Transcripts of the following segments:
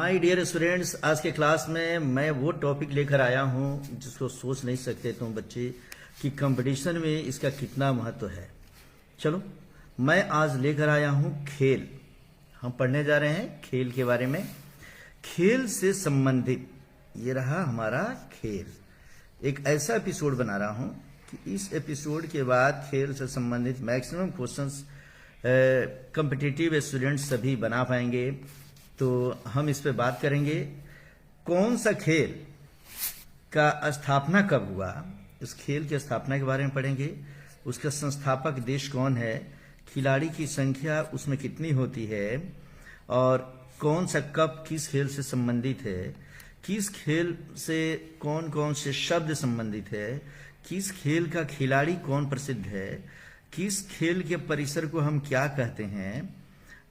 My dear students, आज के class में मैं वो टॉपिक लेकर आया हूँ जिसको सोच नहीं सकते तुम बच्चे कि कंपटीशन में इसका कितना महत्व है। चलो, मैं आज लेकर आया हूँ खेल। हम पढ़ने जा रहे हैं खेल के बारे में। खेल से संबंधित ये रहा हमारा खेल। एक ऐसा एपिसोड बना रहा हूँ कि इस एपिसोड के बाद खेल से संबंधित मैक्सिमम क्वेश्चंस कॉम्पिटिटिव स्टूडेंट्स सभी बना पाएंगे। तो हम इस पे बात करेंगे। कौन सा खेल का स्थापना कब हुआ, इस खेल की स्थापना के बारे में पढ़ेंगे। उसका संस्थापक देश कौन है, खिलाड़ी की संख्या उसमें कितनी होती है, और कौन सा कप किस खेल से संबंधित है, किस खेल से कौन कौन से शब्द संबंधित है, किस खेल का खिलाड़ी कौन प्रसिद्ध है, किस खेल के परिसर को हम क्या कहते हैं,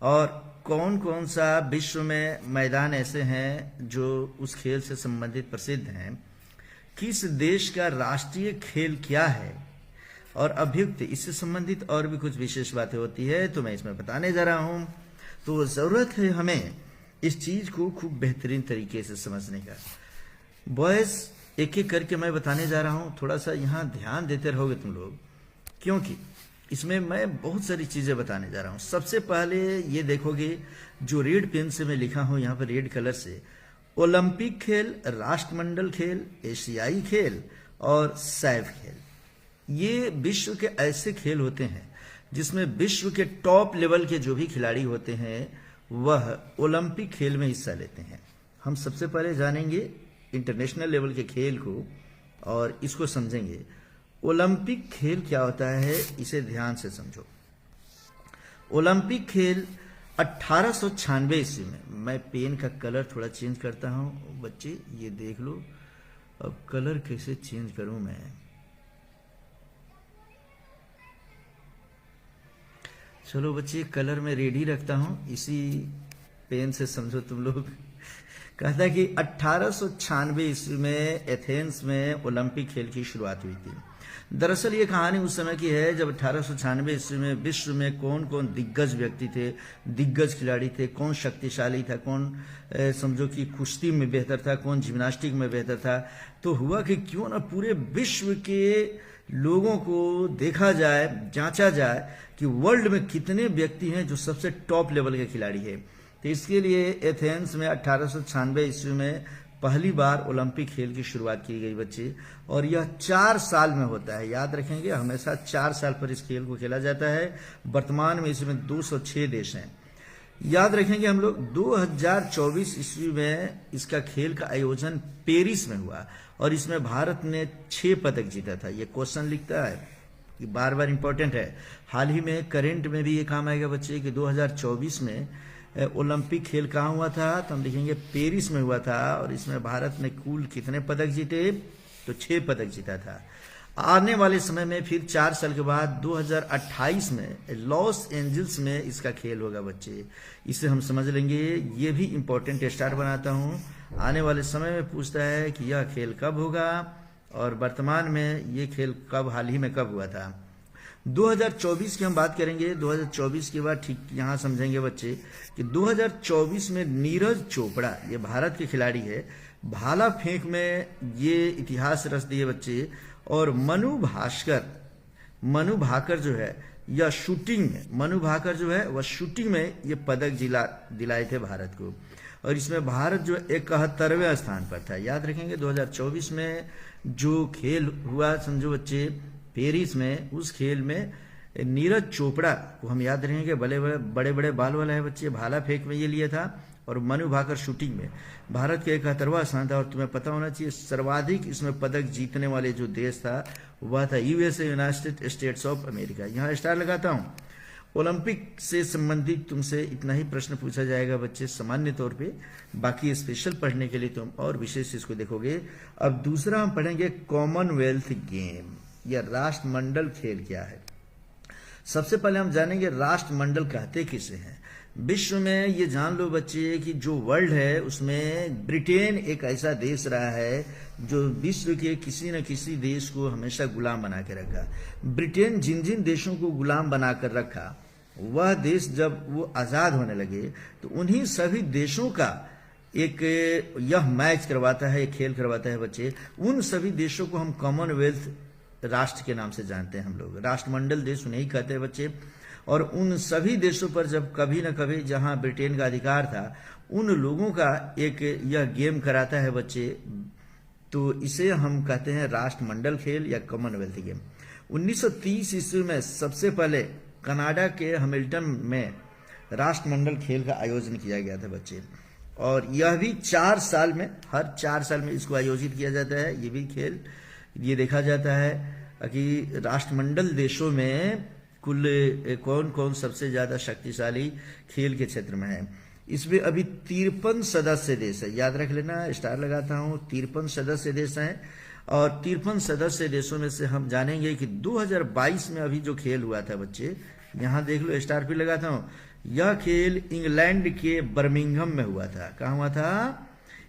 और कौन कौन सा विश्व में मैदान ऐसे हैं जो उस खेल से संबंधित प्रसिद्ध हैं, किस देश का राष्ट्रीय खेल क्या है, और अभियुक्त इससे संबंधित और भी कुछ विशेष बातें होती है तो मैं इसमें बताने जा रहा हूं। तो जरूरत है हमें इस चीज को खूब बेहतरीन तरीके से समझने का। बॉयज, एक एक करके मैं बताने जा रहा हूं, थोड़ा सा यहां ध्यान देते रहोगे तुम लोग, क्योंकि इसमें मैं बहुत सारी चीजें बताने जा रहा हूं। सबसे पहले ये देखोगे जो रेड पेन से मैं लिखा हूं यहां पर रेड कलर से, ओलंपिक खेल, राष्ट्रमंडल खेल, एशियाई खेल और सैफ खेल। ये विश्व के ऐसे खेल होते हैं जिसमें विश्व के टॉप लेवल के जो भी खिलाड़ी होते हैं वह ओलंपिक खेल में हिस्सा लेते हैं। हम सबसे पहले जानेंगे इंटरनेशनल लेवल के खेल को और इसको समझेंगे। ओलंपिक खेल क्या होता है इसे ध्यान से समझो। ओलंपिक खेल 1896 ईस्वी में, मैं पेन का कलर थोड़ा चेंज करता हूं बच्चे, ये देख लो। अब कलर कैसे चेंज करूं मैं, चलो बच्चे कलर में रेडी रखता हूं, इसी पेन से समझो तुम लोग। कहता है कि 1896 ईस्वी में एथेंस में ओलंपिक खेल की शुरुआत हुई थी। दरअसल ये कहानी उस समय की है जब 1896 ईस्वी में विश्व में कौन कौन दिग्गज व्यक्ति थे, दिग्गज खिलाड़ी थे, कौन शक्तिशाली था, कौन समझो कि कुश्ती में बेहतर था, कौन जिम्नास्टिक में बेहतर था। तो हुआ कि क्यों ना पूरे विश्व के लोगों को देखा जाए, जांचा जाए कि वर्ल्ड में कितने व्यक्ति हैं जो सबसे टॉप लेवल के खिलाड़ी है। तो इसके लिए एथेंस में 1896 ईस्वी में पहली बार ओलंपिक खेल की शुरुआत की गई बच्चे, और यह 4 साल में होता है। याद रखेंगे हमेशा 4 साल पर इस खेल को खेला जाता है। वर्तमान में इसमें 206 देश हैं। याद रखेंगे हम लोग 2024 ईस्वी में इसका खेल का आयोजन पेरिस में हुआ और इसमें भारत ने 6 पदक जीता था। ये क्वेश्चन लिखता है, ये बार बार इंपॉर्टेंट है। हाल ही में करंट में भी ये काम आएगा बच्चे कि 2024 में ओलंपिक खेल कहाँ हुआ था, तो हम लिखेंगे पेरिस में हुआ था, और इसमें भारत ने कुल कितने पदक जीते, तो 6 पदक जीता था। आने वाले समय में फिर 4 साल के बाद 2028 में लॉस एंजल्स में इसका खेल होगा बच्चे। इसे हम समझ लेंगे, ये भी इंपॉर्टेंट स्टार बनाता हूँ। आने वाले समय में पूछता है कि यह खेल कब होगा, और वर्तमान में ये खेल कब, हाल ही में कब हुआ था। 2024 की हम बात करेंगे। 2024 के बाद ठीक यहाँ समझेंगे बच्चे कि 2024 में नीरज चोपड़ा, ये भारत के खिलाड़ी है, भाला फेंक में ये इतिहास रच दिए बच्चे, और मनु भाकर जो है या शूटिंग में, मनु भाकर जो है वह शूटिंग में ये पदक दिलाए थे भारत को, और इसमें भारत जो 71वें स्थान पर था। याद रखेंगे 2024 में जो खेल हुआ समझो बच्चे पेरिस में, उस खेल में नीरज चोपड़ा को हम याद रखेंगे, बड़े बड़े बाल वाला है बच्चे, भाला फेंक में ये लिया था, और मनु भाकर शूटिंग में भारत के 71वां स्थान था। और तुम्हें पता होना चाहिए सर्वाधिक इसमें पदक जीतने वाले जो देश था वह था USA, United states of America. यहाँ स्टार लगाता हूँ। ओलंपिक से संबंधित तुमसे इतना ही प्रश्न पूछा जाएगा बच्चे सामान्य तौर पे, बाकी स्पेशल पढ़ने के लिए तुम और विशेष इसको देखोगे। अब दूसरा हम पढ़ेंगे कॉमनवेल्थ गेम या राष्ट्रमंडल खेल क्या है। सबसे पहले हम जानेंगे राष्ट्रमंडल कहते किसे हैं। विश्व में ये जान लो बच्चे कि जो वर्ल्ड है उसमें ब्रिटेन एक ऐसा देश रहा है जो विश्व के किसी न किसी देश को हमेशा गुलाम बना के रखा। ब्रिटेन जिन जिन देशों को गुलाम बनाकर रखा, वह देश जब वो आजाद होने लगे तो उन्हीं सभी देशों का एक यह मैच करवाता है, एक खेल करवाता है बच्चे। उन सभी देशों को हम कॉमनवेल्थ राष्ट्र के नाम से जानते हैं, हम लोग राष्ट्रमंडल देश उन्हें ही कहते हैं बच्चे। और उन सभी देशों पर जब कभी न कभी जहां ब्रिटेन का अधिकार था, उन लोगों का एक यह गेम कराता है बच्चे, तो इसे हम कहते हैं राष्ट्रमंडल खेल या कॉमनवेल्थ गेम। 1930 ईस्वी में सबसे पहले कनाडा के हैमिल्टन में राष्ट्रमंडल खेल का आयोजन किया गया था बच्चे। और यह भी 4 साल में, हर 4 साल में इसको आयोजित किया जाता है। ये भी खेल ये देखा जाता है कि राष्ट्रमंडल देशों में कुल कौन कौन सबसे ज्यादा शक्तिशाली खेल के क्षेत्र में है। इसमें अभी 53 सदस्य देश है, याद रख लेना, स्टार लगाता हूं, 53 सदस्य देश हैं। और 53 सदस्य देशों में से हम जानेंगे कि 2022 में अभी जो खेल हुआ था बच्चे, यहां देख लो, स्टार भी लगाता हूं। यह खेल इंग्लैंड के बर्मिंघम में हुआ था। कहां हुआ था?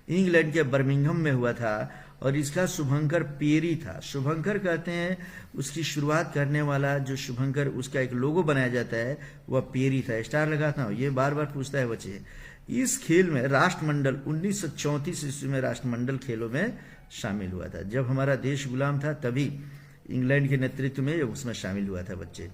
इंग्लैंड के बर्मिंघम में हुआ था। और इसका शुभंकर पेरी था। शुभंकर कहते हैं, उसकी शुरुआत करने वाला जो शुभंकर, उसका एक लोगो बनाया जाता है, वह पेरी था। स्टार लगाता हूं। ये बार बार पूछता है बच्चे। इस खेल में राष्ट्रमंडल 1934 ईस्वी में राष्ट्रमंडल खेलों में शामिल हुआ था। जब हमारा देश गुलाम था तभी इंग्लैंड के नेतृत्व में उसमें शामिल हुआ था बच्चे।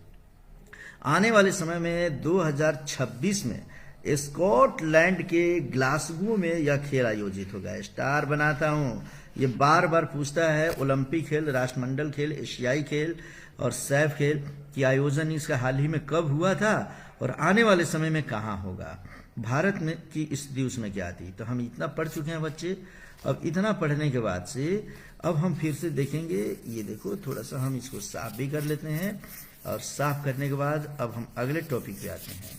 आने वाले समय में 2026 में स्कॉटलैंड के ग्लासगो में यह खेल आयोजित होगा। स्टार बनाता हूं। ये बार बार पूछता है। ओलंपिक खेल, राष्ट्रमंडल खेल, एशियाई खेल और सैफ खेल की आयोजन इसका हाल ही में कब हुआ था और आने वाले समय में कहां होगा, भारत में की स्थिति उसमें क्या थी। तो हम इतना पढ़ चुके हैं बच्चे। अब इतना पढ़ने के बाद से अब हम फिर से देखेंगे। ये देखो, थोड़ा सा हम इसको साफ भी कर लेते हैं। और साफ करने के बाद अब हम अगले टॉपिक पे आते हैं।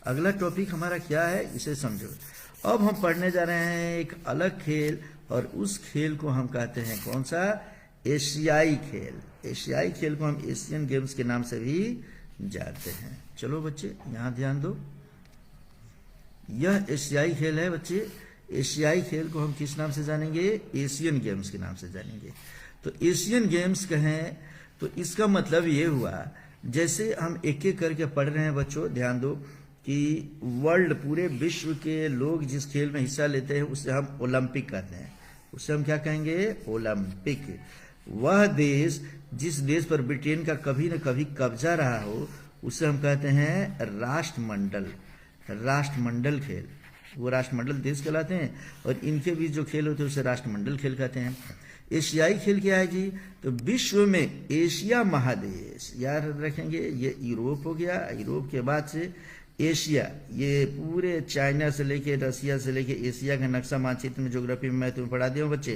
अगला टॉपिक हमारा क्या है, इसे समझो। अब हम पढ़ने जा रहे हैं एक अलग खेल, और उस खेल को हम कहते हैं कौन सा? एशियाई खेल। एशियाई खेल को हम एशियन गेम्स के नाम से भी जानते हैं। चलो बच्चे, यहां ध्यान दो। यह एशियाई खेल है बच्चे। एशियाई खेल को हम किस नाम से जानेंगे? एशियन गेम्स के नाम से जानेंगे। तो एशियन गेम्स कहें तो इसका मतलब ये हुआ, जैसे हम एक एक करके पढ़ रहे हैं बच्चों, ध्यान दो, कि वर्ल्ड, पूरे विश्व के लोग जिस खेल में हिस्सा लेते हैं उसे हम ओलंपिक कहते हैं। उसे हम क्या कहेंगे? ओलंपिक। वह देश, जिस देश पर ब्रिटेन का कभी न कभी कब्जा रहा हो, उसे हम कहते हैं राष्ट्रमंडल। राष्ट्रमंडल खेल, वो राष्ट्रमंडल देश कहलाते हैं। और इनके बीच जो खेल होते हैं उसे राष्ट्रमंडल खेल कहते हैं। एशियाई खेल क्या है जी? तो विश्व में एशिया महादेश, याद रखेंगे, ये यूरोप हो गया। यूरोप के बाद से एशिया, ये पूरे चाइना से लेके, रसिया से लेके एशिया का नक्शा मानचित्र में, ज्योग्राफी में मैं तुम्हें पढ़ा दिया हूं बच्चे।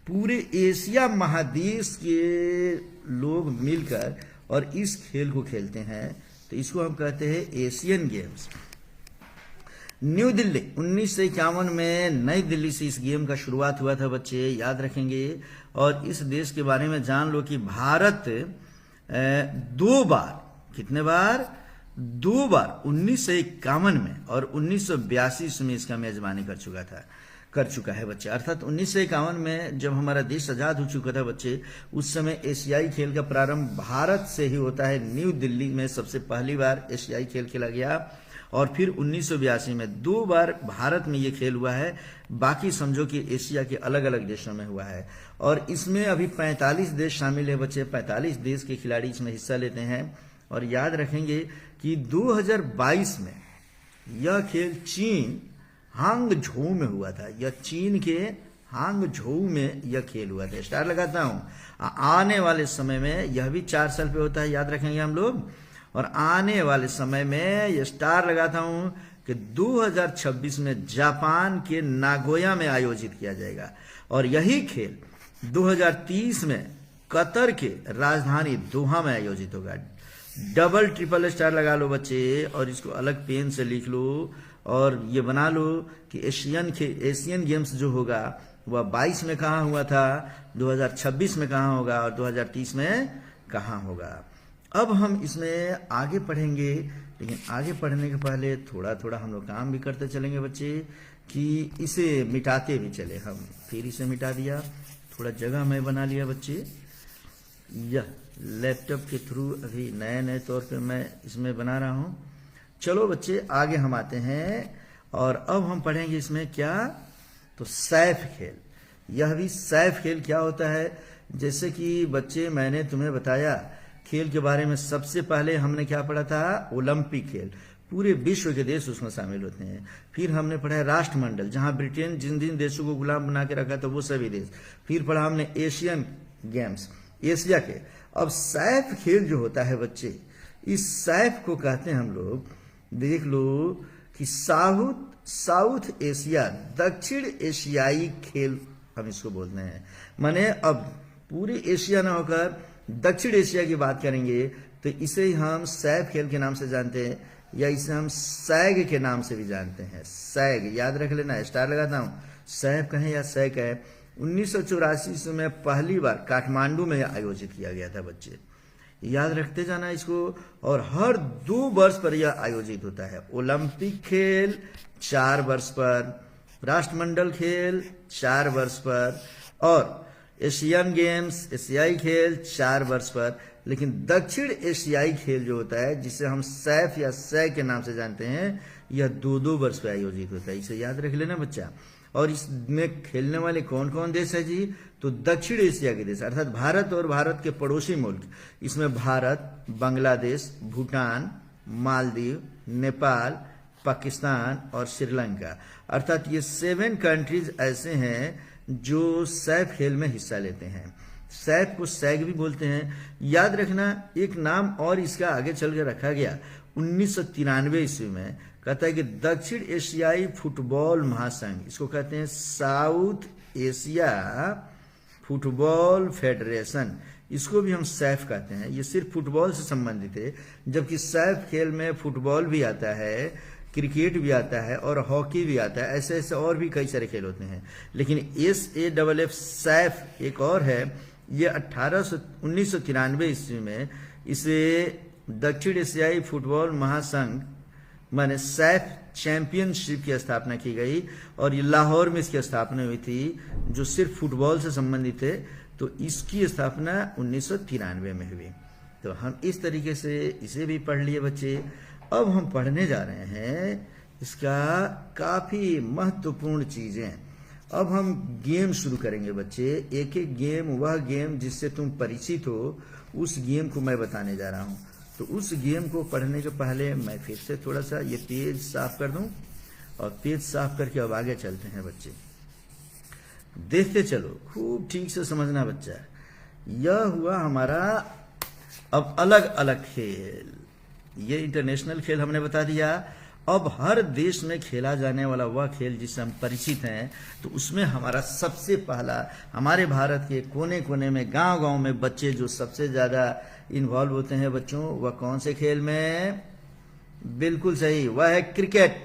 पूरे एशिया महादेश के लोग मिलकर और इस खेल को खेलते हैं, तो इसको हम कहते हैं एशियन गेम्स। न्यू दिल्ली 1951 में नई दिल्ली से इस गेम का शुरुआत हुआ था बच्चे, याद रखेंगे। और इस देश के बारे में जान लो कि भारत 2 बार, कितने बार? 2 बार, 1951 में और 1982 में इसका मेजबानी कर चुका है बच्चे। अर्थात 1951 में जब हमारा देश आजाद हो चुका था बच्चे, उस समय एशियाई खेल का प्रारंभ भारत से ही होता है। न्यू दिल्ली में सबसे पहली बार एशियाई खेल खेला गया। और फिर 1982 में 2 बार भारत में ये खेल हुआ है। बाकी समझो कि एशिया के अलग अलग देशों में हुआ है। और इसमें अभी 45 देश शामिल है बच्चे। 45 देश के खिलाड़ी इसमें हिस्सा लेते हैं। और याद रखेंगे कि 2022 में यह खेल चीन हांगझोउ में हुआ था। यह चीन के हांगझोउ में यह खेल हुआ था। स्टार लगाता हूं। आने वाले समय में यह भी 4 साल पे होता है, याद रखेंगे हम लोग। और आने वाले समय में ये स्टार लगाता हूं कि 2026 में जापान के नागोया में आयोजित किया जाएगा। और यही खेल 2030 में कतर के राजधानी दोहा में आयोजित होगा। डबल ट्रिपल स्टार लगा लो बच्चे, और इसको अलग पेन से लिख लो और ये बना लो कि एशियन गेम्स जो होगा वह 22 में कहाँ हुआ था, 2026 में कहाँ होगा और 2030 में कहाँ होगा। अब हम इसमें आगे पढ़ेंगे, लेकिन आगे पढ़ने के पहले थोड़ा थोड़ा हम लोग काम भी करते चलेंगे बच्चे, कि इसे मिटाते भी चले हम। फिर इसे मिटा दिया, थोड़ा जगह मैं बना लिया बच्चे। यह लैपटॉप के थ्रू अभी नए तौर पे मैं इसमें बना रहा हूं। चलो बच्चे, आगे हम आते हैं। और अब हम पढ़ेंगे इसमें क्या, तो सैफ खेल। यह भी सैफ खेल क्या होता है, जैसे कि बच्चे मैंने तुम्हें बताया खेल के बारे में, सबसे पहले हमने क्या पढ़ा था, ओलंपिक खेल, पूरे विश्व के देश उसमें शामिल होते हैं। फिर हमने पढ़ा है राष्ट्रमंडल, जहां ब्रिटेन जिन जिन देशों को गुलाम बना के रखा था वो सभी देश। फिर पढ़ा हमने एशियन गेम्स, एशिया के। अब सैफ खेल जो होता है बच्चे, इस सैफ को कहते हैं हम लोग, देख लो कि साउथ एशिया, दक्षिण एशियाई खेल हम इसको बोलते हैं। माने अब पूरे एशिया न होकर दक्षिण एशिया की बात करेंगे तो इसे हम सैफ खेल के नाम से जानते हैं, या इसे हम सैग के नाम से भी जानते हैं। सैग याद रख लेना, स्टार लगाता हूं, सैफ कहें या सैग कहें। 1984 में पहली बार काठमांडू में आयोजित किया गया था बच्चे, याद रखते जाना इसको। और हर 2 वर्ष पर यह आयोजित होता है। ओलंपिक खेल 4 वर्ष पर, राष्ट्रमंडल खेल 4 वर्ष पर, और एशियन गेम्स, एशियाई खेल 4 वर्ष पर। लेकिन दक्षिण एशियाई खेल जो होता है, जिसे हम सैफ या सैग के नाम से जानते हैं, यह 2-2 वर्ष पर आयोजित होता है। इसे याद रख लेना बच्चा। और इसमें खेलने वाले कौन कौन देश है जी, तो दक्षिण एशिया के देश, अर्थात भारत और भारत के पड़ोसी मुल्क। इसमें भारत, बांग्लादेश, भूटान, मालदीव, नेपाल, पाकिस्तान और श्रीलंका, अर्थात ये 7 कंट्रीज ऐसे हैं जो सैफ खेल में हिस्सा लेते हैं। सैफ को सैग भी बोलते हैं। याद रखना, एक नाम और इसका आगे चल के रखा गया 1993 ईस्वी में, कहता है कि दक्षिण एशियाई फुटबॉल महासंघ, इसको कहते हैं साउथ एशिया फुटबॉल फेडरेशन, इसको भी हम सैफ कहते हैं। ये सिर्फ फुटबॉल से संबंधित है, जबकि सैफ खेल में फुटबॉल भी आता है, क्रिकेट भी आता है और हॉकी भी आता है, ऐसे ऐसे और भी कई सारे खेल होते हैं। लेकिन SAFF सैफ एक और है, ये 1993 ईस्वी में इसे दक्षिण एशियाई फुटबॉल महासंघ माने सैफ चैंपियनशिप की स्थापना की गई, और ये लाहौर में इसकी स्थापना हुई थी, जो सिर्फ फुटबॉल से संबंधित है। तो इसकी स्थापना 1993 में हुई। तो हम इस तरीके से इसे भी पढ़ लिए बच्चे। अब हम पढ़ने जा रहे हैं इसका काफी महत्वपूर्ण चीजें। अब हम गेम शुरू करेंगे बच्चे, एक एक गेम, वह गेम जिससे तुम परिचित हो, उस गेम को मैं बताने जा रहा हूं। तो उस गेम को पढ़ने के पहले मैं फिर से थोड़ा सा ये पेज साफ कर दूं, और पेज साफ करके अब आगे चलते हैं बच्चे। देखते चलो, खूब ठीक से समझना बच्चा। यह हुआ हमारा अब अलग अलग खेल। ये इंटरनेशनल खेल हमने बता दिया। अब हर देश में खेला जाने वाला वह खेल जिससे हम परिचित हैं, तो उसमें हमारा सबसे पहला, हमारे भारत के कोने कोने में, गांव गांव में बच्चे जो सबसे ज्यादा इन्वॉल्व होते हैं बच्चों, वह कौन से खेल में, बिल्कुल सही, वह है क्रिकेट।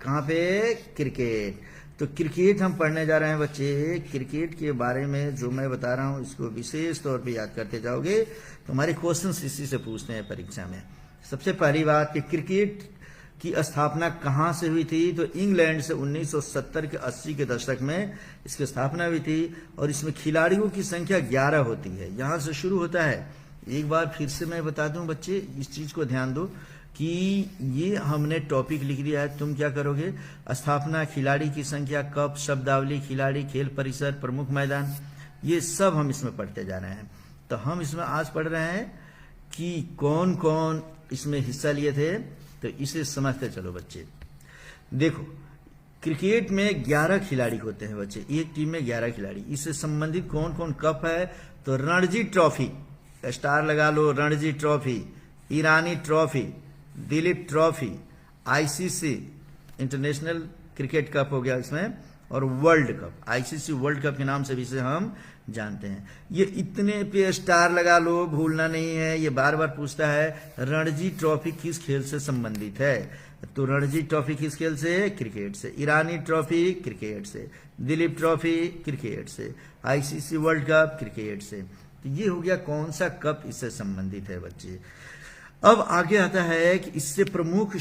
कहां पे, क्रिकेट। तो क्रिकेट हम पढ़ने जा रहे हैं बच्चे। क्रिकेट के बारे में जो मैं बता रहा हूं, इसको विशेष तौर पे याद करते जाओगे, तो हमारे क्वेश्चन इसी से पूछते हैं परीक्षा में। सबसे पहली बात कि क्रिकेट की स्थापना कहां से हुई थी, तो इंग्लैंड से 1970 के 80 के दशक में इसकी स्थापना हुई थी, और इसमें खिलाड़ियों की संख्या 11 होती है। यहां से शुरू होता है। एक बार फिर से मैं बता दूं बच्चे, इस चीज को ध्यान दो कि ये हमने टॉपिक लिख दिया है। तुम क्या करोगे, स्थापना, खिलाड़ी की संख्या, कप, शब्दावली, खिलाड़ी, खेल परिसर, प्रमुख मैदान, ये सब हम इसमें पढ़ते जा रहे हैं। तो हम इसमें आज पढ़ रहे हैं कि कौन कौन इसमें हिस्सा लिए थे, तो इसे समझते चलो बच्चे। देखो, क्रिकेट में 11 खिलाड़ी होते हैं बच्चे, एक टीम में 11 खिलाड़ी। इससे संबंधित कौन कौन कप है, तो रणजी ट्रॉफी, स्टार लगा लो, Ranji trophy, Irani trophy, Duleep trophy, ICC international cricket cup हो गया इसमें, और world cup, ICC world cup के नाम से भी इसे हम जानते हैं। ये इतने पे स्टार लगा लो, भूलना नहीं है। ये बार बार पूछता है रणजी ट्रॉफी किस खेल से संबंधित है, तो रणजी ट्रॉफी किस खेल से, क्रिकेट से। ईरानी ट्रॉफी क्रिकेट से, दिलीप ट्रॉफी क्रिकेट से, आईसीसी वर्ल्ड कप क्रिकेट से। तो ये हो गया कौन सा कप इससे संबंधित है बच्चे। अब आगे आता है कि इससे प्रमुख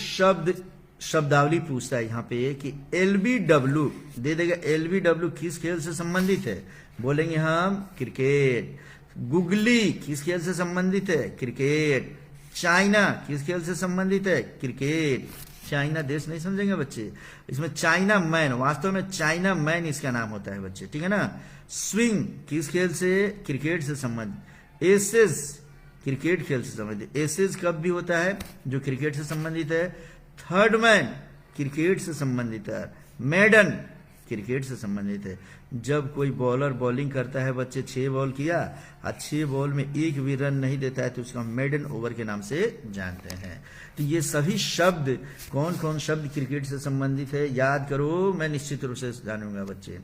शब्दावली पूछता है यहाँ पे कि LBW दे देगा। LBW किस खेल से संबंधित है, बोलेंगे हम क्रिकेट। गुगली किस खेल से संबंधित है, क्रिकेट। चाइना किस खेल से संबंधित है, क्रिकेट। चाइना देश नहीं समझेंगे बच्चे, इसमें चाइना मैन, वास्तव में चाइना मैन इसका नाम होता है बच्चे, ठीक है ना। स्विंग किस खेल से, क्रिकेट से संबंधित। एसेस क्रिकेट खेल से संबंधित, एसेस कब भी होता है जो क्रिकेट से संबंधित है। थर्ड मैन क्रिकेट से संबंधित है। मेडन क्रिकेट से संबंधित है। जब कोई बॉलर बॉलिंग करता है बच्चे, 6 बॉल किया और 6 बॉल में एक भी रन नहीं देता है तो उसका मेडन ओवर के नाम से जानते हैं। तो ये सभी शब्द, कौन कौन शब्द क्रिकेट से संबंधित है याद करो, मैं निश्चित रूप से जानूंगा बच्चे।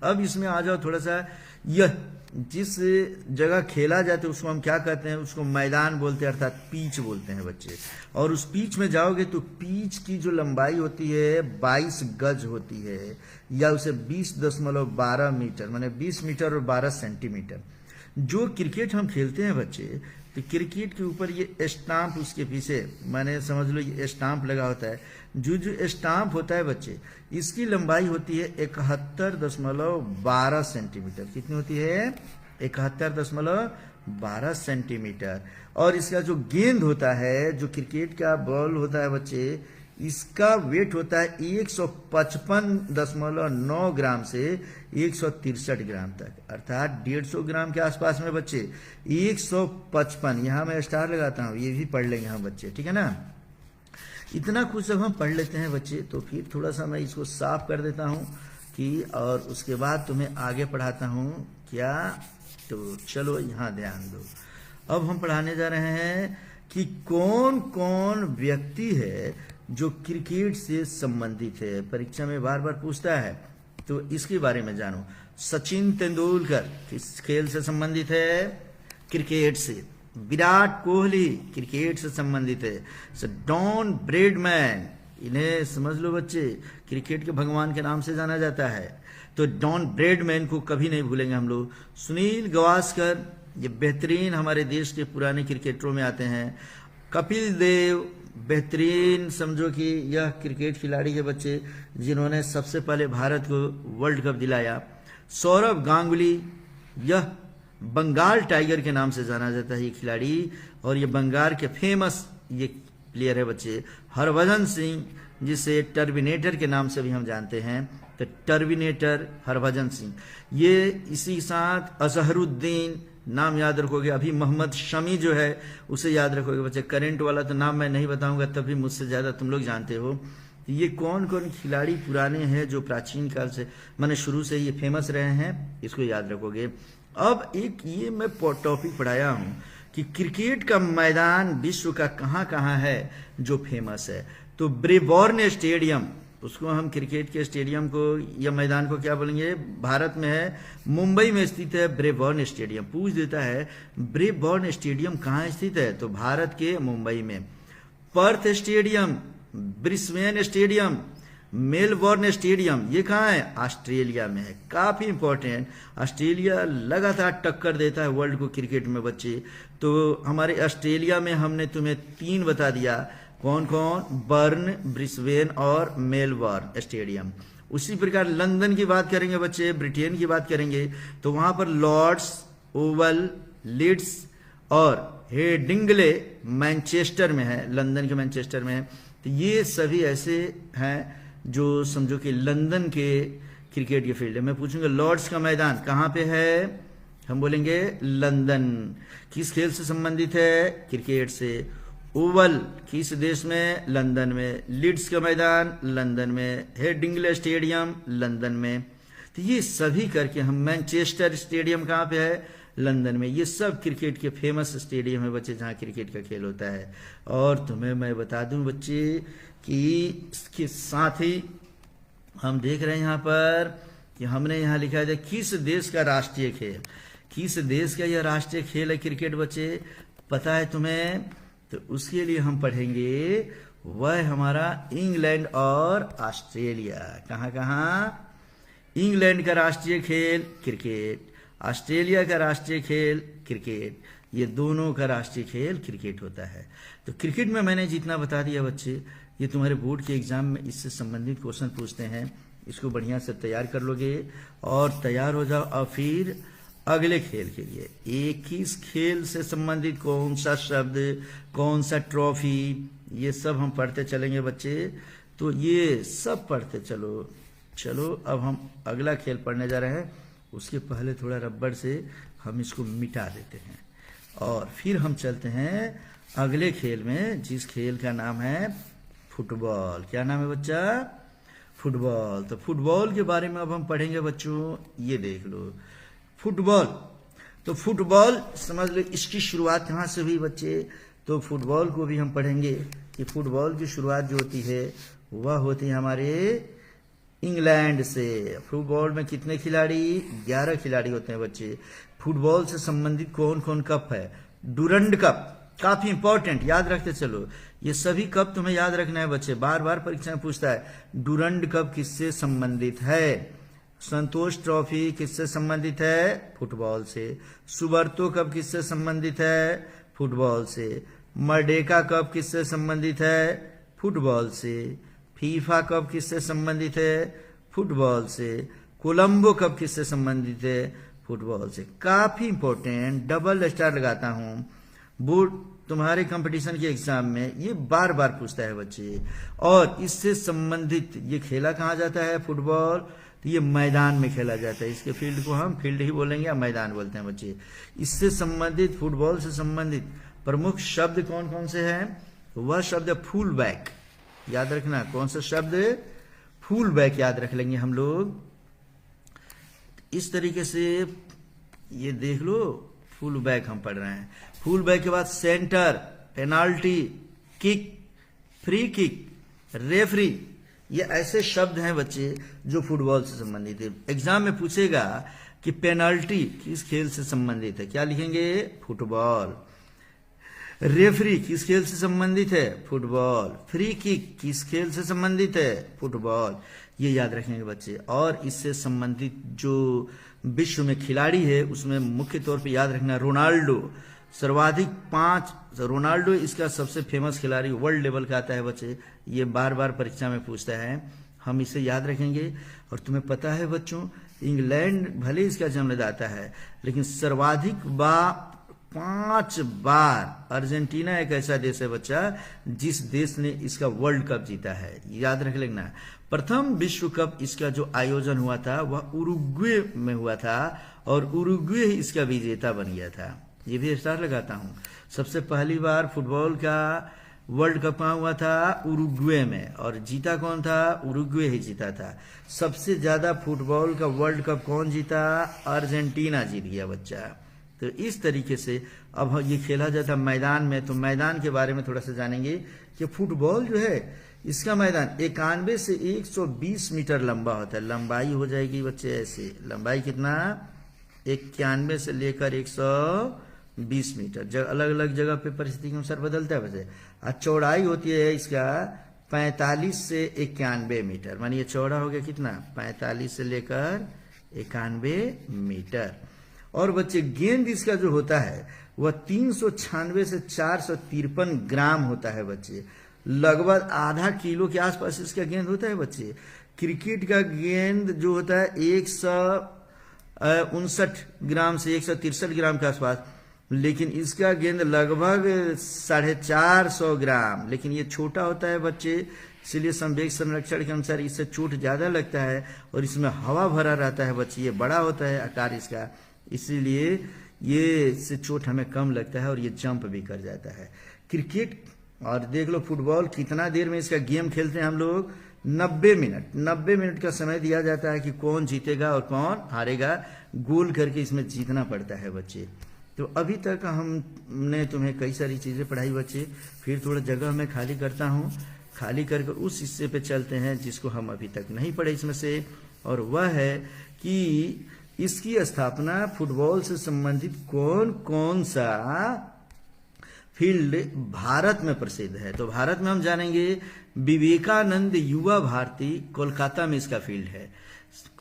अब इसमें आ जाओ थोड़ा सा, यह जिस जगह खेला जाता है उसको हम क्या कहते हैं, उसको मैदान बोलते हैं, अर्थात पीच बोलते हैं बच्चे। और उस पीच में जाओगे तो पीच की जो लंबाई होती है 22 गज होती है, या उसे 20.12 मीटर, माने 20 मीटर और 12 सेंटीमीटर। जो क्रिकेट हम खेलते हैं बच्चे, तो क्रिकेट के ऊपर ये स्टाम्प, उसके पीछे माने समझ लो ये स्टाम्प लगा होता है। जो स्टाम्प होता है बच्चे, इसकी लंबाई होती है 71.12 सेंटीमीटर। कितनी होती है, 71.12 सेंटीमीटर। और इसका जो गेंद होता है, जो क्रिकेट का बॉल होता है बच्चे, इसका वेट होता है 155.9 ग्राम से 163 ग्राम तक, अर्थात 150 ग्राम के आसपास में बच्चे। 155, यहां मैं स्टार लगाता हूं, ये भी पढ़ लेंगे हम बच्चे, ठीक है ना। इतना कुछ जब हम पढ़ लेते हैं बच्चे, तो फिर थोड़ा सा मैं इसको साफ कर देता हूं कि, और उसके बाद तुम्हें आगे पढ़ाता हूं क्या। तो चलो यहां ध्यान दो। अब हम पढ़ाने जा रहे हैं कि कौन कौन व्यक्ति है जो क्रिकेट से संबंधित है। परीक्षा में बार बार पूछता है, तो इसके बारे में जानो। सचिन तेंदुलकर किस खेल से संबंधित है, क्रिकेट से। विराट कोहली क्रिकेट से संबंधित है। डॉन ब्रैडमैन, इन्हें समझ लो बच्चे, क्रिकेट के भगवान के नाम से जाना जाता है, तो डॉन ब्रैडमैन को कभी नहीं भूलेंगे हम लोग। सुनील गावस्कर, ये बेहतरीन हमारे देश के पुराने क्रिकेटरों में आते हैं। कपिल देव, बेहतरीन समझो कि यह क्रिकेट खिलाड़ी के बच्चे जिन्होंने सबसे पहले भारत को वर्ल्ड कप दिलाया। सौरव गांगुली, यह बंगाल टाइगर के नाम से जाना जाता है ये खिलाड़ी, और ये बंगाल के फेमस ये प्लेयर है बच्चे। हरभजन सिंह, जिसे टर्मिनेटर के नाम से भी हम जानते हैं, तो टर्मिनेटर हरभजन सिंह। ये इसी के साथ अजहरुद्दीन, नाम याद रखोगे। अभी मोहम्मद शमी जो है उसे याद रखोगे बच्चे। करंट वाला तो नाम मैं नहीं बताऊंगा, तभी मुझसे ज्यादा तुम लोग जानते हो। ये कौन कौन खिलाड़ी पुराने हैं जो प्राचीन काल से, माने शुरू से ये फेमस रहे हैं, इसको याद रखोगे। अब एक ये मैं टॉपिक पढ़ाया हूं कि क्रिकेट का मैदान विश्व का कहां कहां है जो फेमस है। तो ब्रेबॉर्न स्टेडियम, उसको हम क्रिकेट के स्टेडियम को या मैदान को क्या बोलेंगे, भारत में है, मुंबई में स्थित है ब्रेबॉर्न स्टेडियम। पूछ देता है ब्रेबॉर्न स्टेडियम कहाँ स्थित है, तो भारत के मुंबई में। Perth stadium, Brisbane stadium, Melbourne stadium, ये कहाँ है, ऑस्ट्रेलिया में है। काफी इंपॉर्टेंट, ऑस्ट्रेलिया लगातार टक्कर देता है वर्ल्ड को क्रिकेट में बच्चे। तो हमारे ऑस्ट्रेलिया में हमने तुम्हें 3 बता दिया, कौन कौन, बर्न, ब्रिस्बेन और मेलबोर्न स्टेडियम। उसी प्रकार लंदन की बात करेंगे बच्चे, ब्रिटेन की बात करेंगे, तो वहां पर लॉर्ड्स, ओवल, लीड्स और हेडिंगले मैनचेस्टर में है, लंदन के मैनचेस्टर में है। तो ये सभी ऐसे हैं जो समझो कि लंदन के क्रिकेट के फील्ड है। मैं पूछूंगा लॉर्ड्स का मैदान कहाँ पे है, हम बोलेंगे लंदन। किस खेल से संबंधित है, क्रिकेट से। ओवल किस देश में, लंदन में। लीड्स का मैदान लंदन में। हेडिंगले स्टेडियम लंदन में। तो ये सभी करके हम, मैनचेस्टर स्टेडियम कहाँ पे है, लंदन में। ये सब क्रिकेट के फेमस स्टेडियम है बच्चे जहाँ क्रिकेट का खेल होता है। और तुम्हें मैं बता दूं बच्चे कि इसके साथ ही हम देख रहे हैं यहाँ पर कि हमने यहाँ लिखा है किस देश का राष्ट्रीय खेल, किस देश का यह राष्ट्रीय खेल है क्रिकेट बच्चे, पता है तुम्हें। तो उसके लिए हम पढ़ेंगे, वह हमारा इंग्लैंड और ऑस्ट्रेलिया। कहाँ कहाँ, इंग्लैंड का राष्ट्रीय खेल क्रिकेट, ऑस्ट्रेलिया का राष्ट्रीय खेल क्रिकेट, ये दोनों का राष्ट्रीय खेल क्रिकेट होता है। तो क्रिकेट में मैंने जितना बता दिया बच्चे, ये तुम्हारे बोर्ड के एग्जाम में इससे संबंधित क्वेश्चन पूछते हैं, इसको बढ़िया से तैयार कर लोगे और तैयार हो जाओ। और फिर अगले खेल के लिए, एक ही खेल से संबंधित कौन सा शब्द, कौन सा ट्रॉफी, ये सब हम पढ़ते चलेंगे बच्चे। तो ये सब पढ़ते चलो। चलो अब हम अगला खेल पढ़ने जा रहे हैं, उसके पहले थोड़ा रबड़ से हम इसको मिटा देते हैं और फिर हम चलते हैं अगले खेल में, जिस खेल का नाम है फुटबॉल। क्या नाम है बच्चा? फुटबॉल। तो फुटबॉल के बारे में अब हम पढ़ेंगे बच्चों। ये देख लो फुटबॉल। तो फुटबॉल समझ लो इसकी शुरुआत कहाँ से हुई बच्चे। तो फुटबॉल को भी हम पढ़ेंगे कि फुटबॉल की शुरुआत जो होती है वह होती है हमारे इंग्लैंड से। फुटबॉल में कितने खिलाड़ी? 11 खिलाड़ी होते हैं बच्चे। फुटबॉल से संबंधित कौन कौन कप है? डुरंड कप, काफी इंपॉर्टेंट, याद रखते चलो। ये सभी कप तुम्हें याद रखना है बच्चे, बार बार परीक्षा में पूछता है। डुरंड कप किससे संबंधित है? संतोष ट्रॉफी किससे संबंधित है? फुटबॉल से। सुबर्तो कप किससे संबंधित है? फुटबॉल से। मर्डेका कप किससे संबंधित है? फुटबॉल से। फीफा कप किससे संबंधित है? फुटबॉल से। कोलंबो कप किससे संबंधित है? फुटबॉल से। काफी इंपॉर्टेंट, डबल स्टार लगाता हूं। बोर्ड तुम्हारे कंपटीशन के एग्जाम में ये बार बार पूछता है बच्चे। और इससे संबंधित ये खेला कहाँ जाता है? फुटबॉल। तो ये मैदान में खेला जाता है। इसके फील्ड को हम फील्ड ही बोलेंगे या मैदान बोलते हैं बच्चे। इससे संबंधित, फुटबॉल से संबंधित प्रमुख शब्द कौन कौन से हैं? वह शब्द है फुल बैक। याद रखना, कौन सा शब्द? फुल बैक याद रख लेंगे हम लोग। इस तरीके से ये देख लो, फुल बैक हम पढ़ रहे हैं। फुल बैक के बाद centre, penalty, kick, free kick, referee, ये ऐसे शब्द हैं बच्चे जो फुटबॉल से संबंधित है। एग्जाम में पूछेगा कि पेनाल्टी किस खेल से संबंधित है, क्या लिखेंगे? फुटबॉल। रेफरी किस खेल से संबंधित है? फुटबॉल। फ्री किक किस खेल से संबंधित है? फुटबॉल। ये याद रखेंगे बच्चे। और इससे संबंधित जो विश्व में खिलाड़ी है उसमें मुख्य तौर पे याद रखना रोनाल्डो, सर्वाधिक 5। रोनाल्डो इसका सबसे फेमस खिलाड़ी वर्ल्ड लेवल का आता है बच्चे। ये बार बार परीक्षा में पूछता है, हम इसे याद रखेंगे। और तुम्हें पता है बच्चों, इंग्लैंड भले इसका जन्मदाता है लेकिन सर्वाधिक 5 बार अर्जेंटीना एक ऐसा देश है बच्चा जिस देश ने इसका वर्ल्ड कप जीता है। याद रख लेना। प्रथम विश्व कप इसका जो आयोजन हुआ था वह उरुग्वे में हुआ था और उरुग्वे ही इसका विजेता बन गया था। ये भी स्टार लगाता हूं। सबसे पहली बार फुटबॉल का वर्ल्ड कप कहाँ हुआ था? उरुग्वे में। और जीता कौन था? उरुग्वे ही जीता था। सबसे ज्यादा फुटबॉल का वर्ल्ड कप कौन जीता? अर्जेंटीना जीत गया बच्चा। तो इस तरीके से अब ये खेला जाता मैदान में। तो मैदान के बारे में थोड़ा सा जानेंगे कि फुटबॉल जो है इसका मैदान 91 से 120 मीटर लंबा होता है। लंबाई हो जाएगी बच्चे ऐसे, लंबाई कितना? 91 से लेकर 120 मीटर। अलग अलग जगह पे परिस्थिति के अनुसार बदलता है वैसे। और चौड़ाई होती है इसका 45 से 91 मीटर। मानिए चौड़ा हो गया कितना? 45 से लेकर 91 मीटर। और बच्चे गेंद इसका जो होता है वह 396 से 453 ग्राम होता है बच्चे। लगभग आधा किलो के आसपास इसका गेंद होता है बच्चे। क्रिकेट का गेंद जो होता है 159 ग्राम से 163 ग्राम के आसपास, लेकिन इसका गेंद लगभग 450 ग्राम। लेकिन ये छोटा होता है बच्चे, इसलिए संवेग संरक्षण के अनुसार इससे चोट ज्यादा लगता है और इसमें हवा भरा रहता है बच्चे। ये बड़ा होता है आकार इसका, इसीलिए ये से चोट हमें कम लगता है और ये जंप भी कर जाता है। क्रिकेट और देख लो फुटबॉल कितना देर में इसका गेम खेलते हैं हम लोग? 90 मिनट। 90 मिनट का समय दिया जाता है कि कौन जीतेगा और कौन हारेगा। गोल करके इसमें जीतना पड़ता है बच्चे। तो अभी तक हमने तुम्हें कई सारी चीजें पढ़ाई बच्चे। फिर थोड़ा जगह मैं खाली करता हूँ, खाली करके उस हिस्से पे चलते हैं जिसको हम अभी तक नहीं पढ़े इसमें से। और वह है कि इसकी स्थापना फुटबॉल से संबंधित कौन कौन सा फील्ड भारत में प्रसिद्ध है। तो भारत में हम जानेंगे विवेकानंद युवा भारती, कोलकाता में इसका फील्ड है।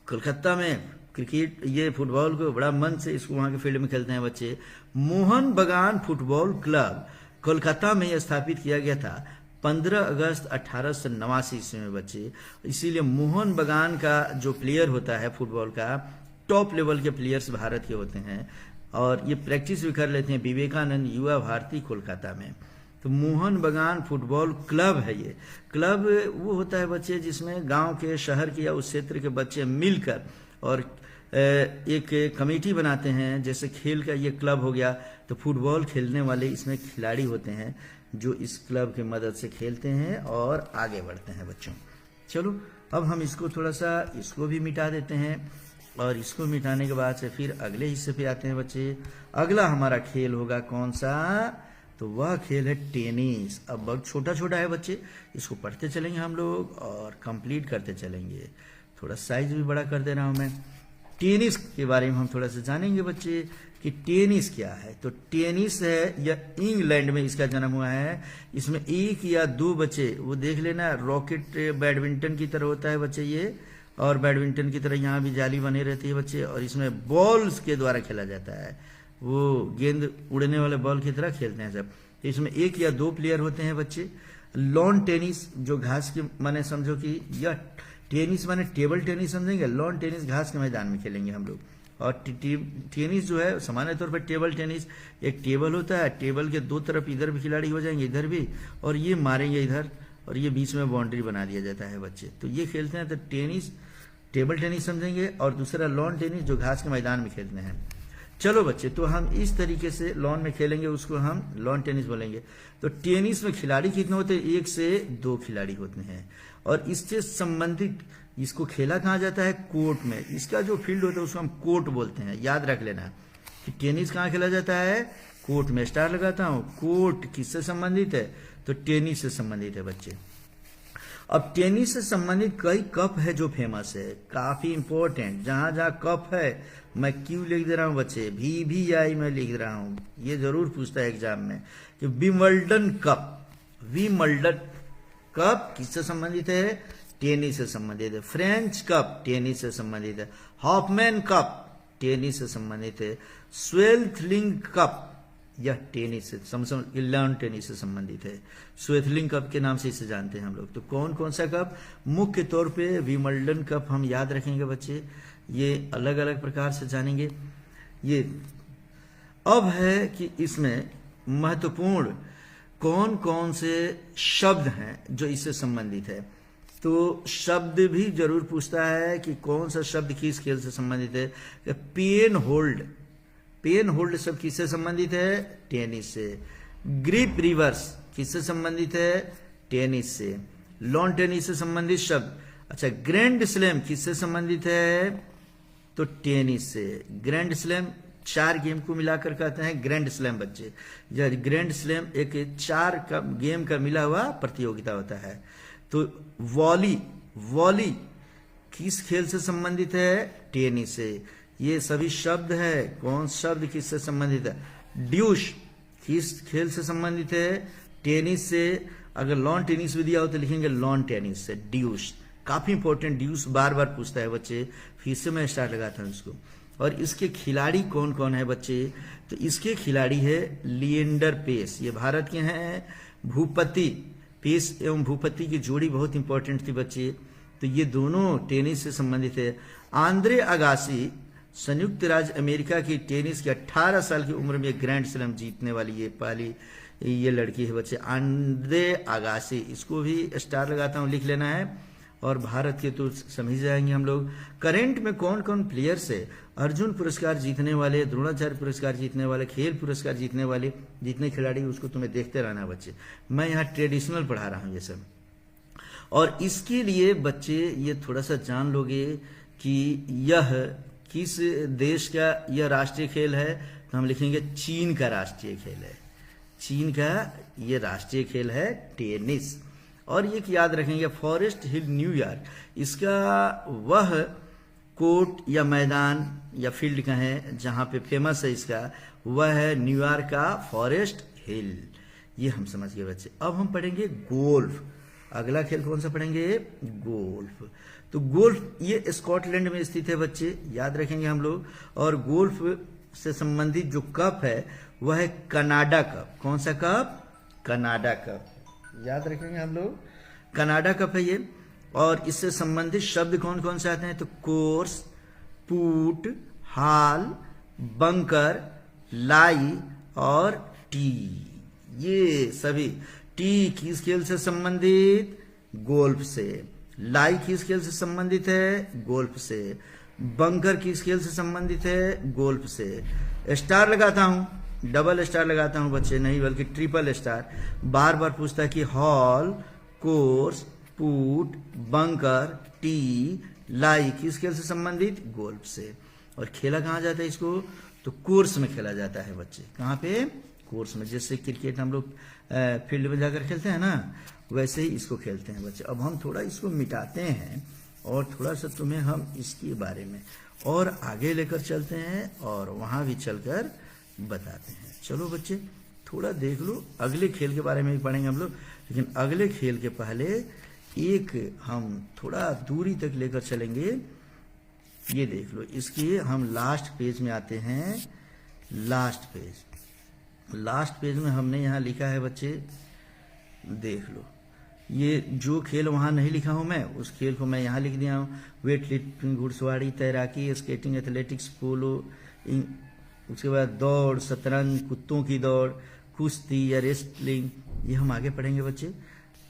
कोलकाता में क्रिकेट ये फुटबॉल को बड़ा मन से इसको वहां के फील्ड में खेलते हैं बच्चे। मोहन बगान फुटबॉल क्लब कोलकाता में स्थापित किया गया था 15 अगस्त 1889 ईस्वी में बच्चे। इसीलिए मोहन बगान का जो प्लेयर होता है फुटबॉल का, टॉप लेवल के प्लेयर्स भारत के होते हैं और ये प्रैक्टिस भी कर लेते हैं विवेकानंद युवा भारती कोलकाता में। तो मोहन बगान फुटबॉल क्लब है। ये क्लब वो होता है बच्चे जिसमें गांव के, शहर के या उस क्षेत्र के बच्चे मिलकर और एक कमेटी बनाते हैं। जैसे खेल का ये क्लब हो गया, तो फुटबॉल खेलने वाले इसमें खिलाड़ी होते हैं जो इस क्लब की मदद से खेलते हैं और आगे बढ़ते हैं बच्चों। चलो अब हम इसको थोड़ा सा इसको भी मिटा देते हैं, और इसको मिटाने के बाद से फिर अगले हिस्से पे आते हैं बच्चे। अगला हमारा खेल होगा कौन सा? तो वह खेल है टेनिस। अब बहुत छोटा छोटा है बच्चे, इसको पढ़ते चलेंगे हम लोग और कंप्लीट करते चलेंगे। थोड़ा साइज भी बड़ा कर दे रहा हूं मैं। टेनिस के बारे में हम थोड़ा सा जानेंगे बच्चे कि टेनिस क्या है। तो टेनिस है, यह इंग्लैंड में इसका जन्म हुआ है। इसमें एक या दो बच्चे, वो देख लेना, रॉकेट बैडमिंटन की तरह होता है बच्चे ये, और बैडमिंटन की तरह यहाँ भी जाली बनी रहती है बच्चे, और इसमें बॉल्स के द्वारा खेला जाता है। वो गेंद उड़ने वाले बॉल की तरह खेलते हैं सब। इसमें एक या दो प्लेयर होते हैं बच्चे। लॉन टेनिस जो घास के, माने समझो कि यह टेनिस माने टेबल टेनिस समझेंगे, लॉन टेनिस घास के मैदान में खेलेंगे हम लोग। और टेनिस जो है सामान्य तौर पर टेबल टेनिस, एक टेबल होता है, टेबल के दो तरफ इधर भी खिलाड़ी हो जाएंगे, इधर भी, और ये मारेंगे इधर, और ये बीच में बाउंड्री बना दिया जाता है बच्चे। तो ये खेलते हैं। तो टेनिस टेबल टेनिस समझेंगे, और दूसरा लॉन टेनिस जो घास के मैदान में खेलते हैं। चलो बच्चे, तो हम इस तरीके से लॉन में खेलेंगे, उसको हम लॉन टेनिस बोलेंगे। तो टेनिस में खिलाड़ी कितने होते हैं? 1 से 2 खिलाड़ी होते हैं, और इससे संबंधित इसको खेला कहा जाता है? कोर्ट में। इसका जो फील्ड होता है उसको हम कोर्ट बोलते हैं। याद रख लेना कि टेनिस कहाँ खेला जाता है? कोर्ट में। स्टार लगाता हूं। कोर्ट किससे संबंधित है? तो टेनिस से संबंधित है बच्चे। अब टेनिस से संबंधित कई कप है जो फेमस है, काफी इंपॉर्टेंट। जहां जहां कप है मैं क्यों लिख दे रहा हूं बच्चे, VVI में लिख रहा हूं, ये जरूर पूछता है एग्जाम में कि विंबलडन कप। विंबलडन कप किससे संबंधित है? टेनिस से संबंधित है। फ्रेंच कप टेनिस से संबंधित है। हॉफमैन कप टेनिस से संबंधित है। स्वेल्थलिंग कप यह टेनिस से लॉन टेनिस से संबंधित है। स्वेथलिंग कप के नाम से इसे जानते हैं हम लोग। तो कौन कौन सा कप? मुख्य तौर पे विंबलडन कप हम याद रखेंगे बच्चे, ये अलग अलग प्रकार से जानेंगे ये। अब है कि इसमें महत्वपूर्ण कौन कौन से शब्द हैं जो इससे संबंधित है। तो शब्द भी जरूर पूछता है कि कौन सा शब्द किस खेल से संबंधित है। पेन होल्ड, पेन होल्ड शब्द किससे संबंधित है? टेनिस से। ग्रिप रिवर्स किससे संबंधित है? टेनिस से। लॉन टेनिस से संबंधित शब्द। अच्छा, ग्रैंड स्लैम किससे संबंधित है? तो टेनिस से। ग्रैंड स्लैम 4 गेम को मिलाकर कहते हैं ग्रैंड स्लैम बच्चे। यह ग्रैंड स्लैम एक 4 गेम का मिला हुआ प्रतियोगिता होता है। तो वॉली, वॉली किस खेल से संबंधित है? टेनिस से। ये सभी शब्द है, कौन शब्द किससे संबंधित है? ड्यूश किस खेल से संबंधित है? टेनिस से। अगर लॉन टेनिस भी दिया हो तो लिखेंगे लॉन टेनिस से। ड्यूश काफी इंपॉर्टेंट, ड्यूश बार बार पूछता है बच्चे, फिर से मैं स्टार लगाता हूं इसको। और इसके खिलाड़ी कौन कौन है बच्चे? तो इसके खिलाड़ी है लिएंडर पेस, ये भारत के हैं। भूपति, पेस एवं भूपति की जोड़ी बहुत इंपॉर्टेंट थी बच्चे, तो ये दोनों टेनिस से संबंधित है। आंद्रे अगासी संयुक्त राज्य अमेरिका की टेनिस की 18 साल की उम्र में ग्रैंड स्लैम जीतने वाली ये पहली ये लड़की है बच्चे, आंद्रे अगासी। इसको भी स्टार लगाता हूं, लिख लेना है। और भारत के तो समझ जाएंगे हम लोग। करेंट में कौन कौन प्लेयर्स है? अर्जुन पुरस्कार जीतने वाले, द्रोणाचार्य पुरस्कार जीतने वाले, खेल पुरस्कार जीतने वाले जितने खिलाड़ी उसको तुम्हें देखते रहना बच्चे। मैं यहाँ ट्रेडिशनल पढ़ा रहा हूँ ये सब। और इसके लिए बच्चे ये थोड़ा सा जान लोगे कि यह किस देश का यह राष्ट्रीय खेल है। तो हम लिखेंगे चीन का राष्ट्रीय खेल है। चीन का ये राष्ट्रीय खेल है टेनिस। और ये याद रखेंगे फॉरेस्ट हिल न्यूयॉर्क, इसका वह कोर्ट या मैदान या फील्ड कहें जहां पे फेमस है इसका, वह है न्यूयॉर्क का फॉरेस्ट हिल। ये हम समझ गए बच्चे। अब हम पढ़ेंगे गोल्फ। अगला खेल कौन सा पढ़ेंगे? गोल्फ। तो गोल्फ ये स्कॉटलैंड में स्थित है बच्चे, याद रखेंगे हम लोग। और गोल्फ से संबंधित जो कप है वह है कनाडा कप। कौन सा कप? कनाडा कप, याद रखेंगे हम लोग। कनाडा कप है ये। और इससे संबंधित शब्द कौन कौन से आते हैं? तो कोर्स, पुट, हाल, बंकर, लाई और टी। ये सभी। टी किस खेल से संबंधित? गोल्फ से। लाई किस खेल से संबंधित है? गोल्फ से। बंकर किस खेल से संबंधित है? गोल्फ से। स्टार लगाता हूं, डबल स्टार लगाता हूं बच्चे, नहीं बल्कि ट्रिपल स्टार। बार बार पूछता है कि hole, course, putt, bunker, tee, lie किस खेल से संबंधित? गोल्फ से। और खेला कहाँ जाता है इसको? तो कोर्स में खेला जाता है बच्चे। कहाँ पे? कोर्स में। जैसे क्रिकेट हम लोग फील्ड में जाकर खेलते हैं ना, वैसे ही इसको खेलते हैं बच्चे। अब हम थोड़ा इसको मिटाते हैं और थोड़ा सा तुम्हें हम इसके बारे में और आगे लेकर चलते हैं और वहां भी चलकर बताते हैं। चलो बच्चे थोड़ा देख लो, अगले खेल के बारे में भी पढ़ेंगे हम लोग, लेकिन अगले खेल के पहले एक हम थोड़ा दूरी तक लेकर चलेंगे। ये देख लो, इसके हम लास्ट पेज में आते हैं। लास्ट पेज में हमने यहाँ लिखा है बच्चे, देख लो, ये जो खेल वहां नहीं लिखा हूं मैं, उस खेल को मैं यहाँ लिख दिया हूँ। वेट लिफ्टिंग, घुड़सवारी, तैराकी, स्केटिंग, एथलेटिक्स, पोलो, उसके बाद दौड़, शतरंज, कुत्तों की दौड़, कुश्ती या रेसलिंग, ये हम आगे पढ़ेंगे बच्चे।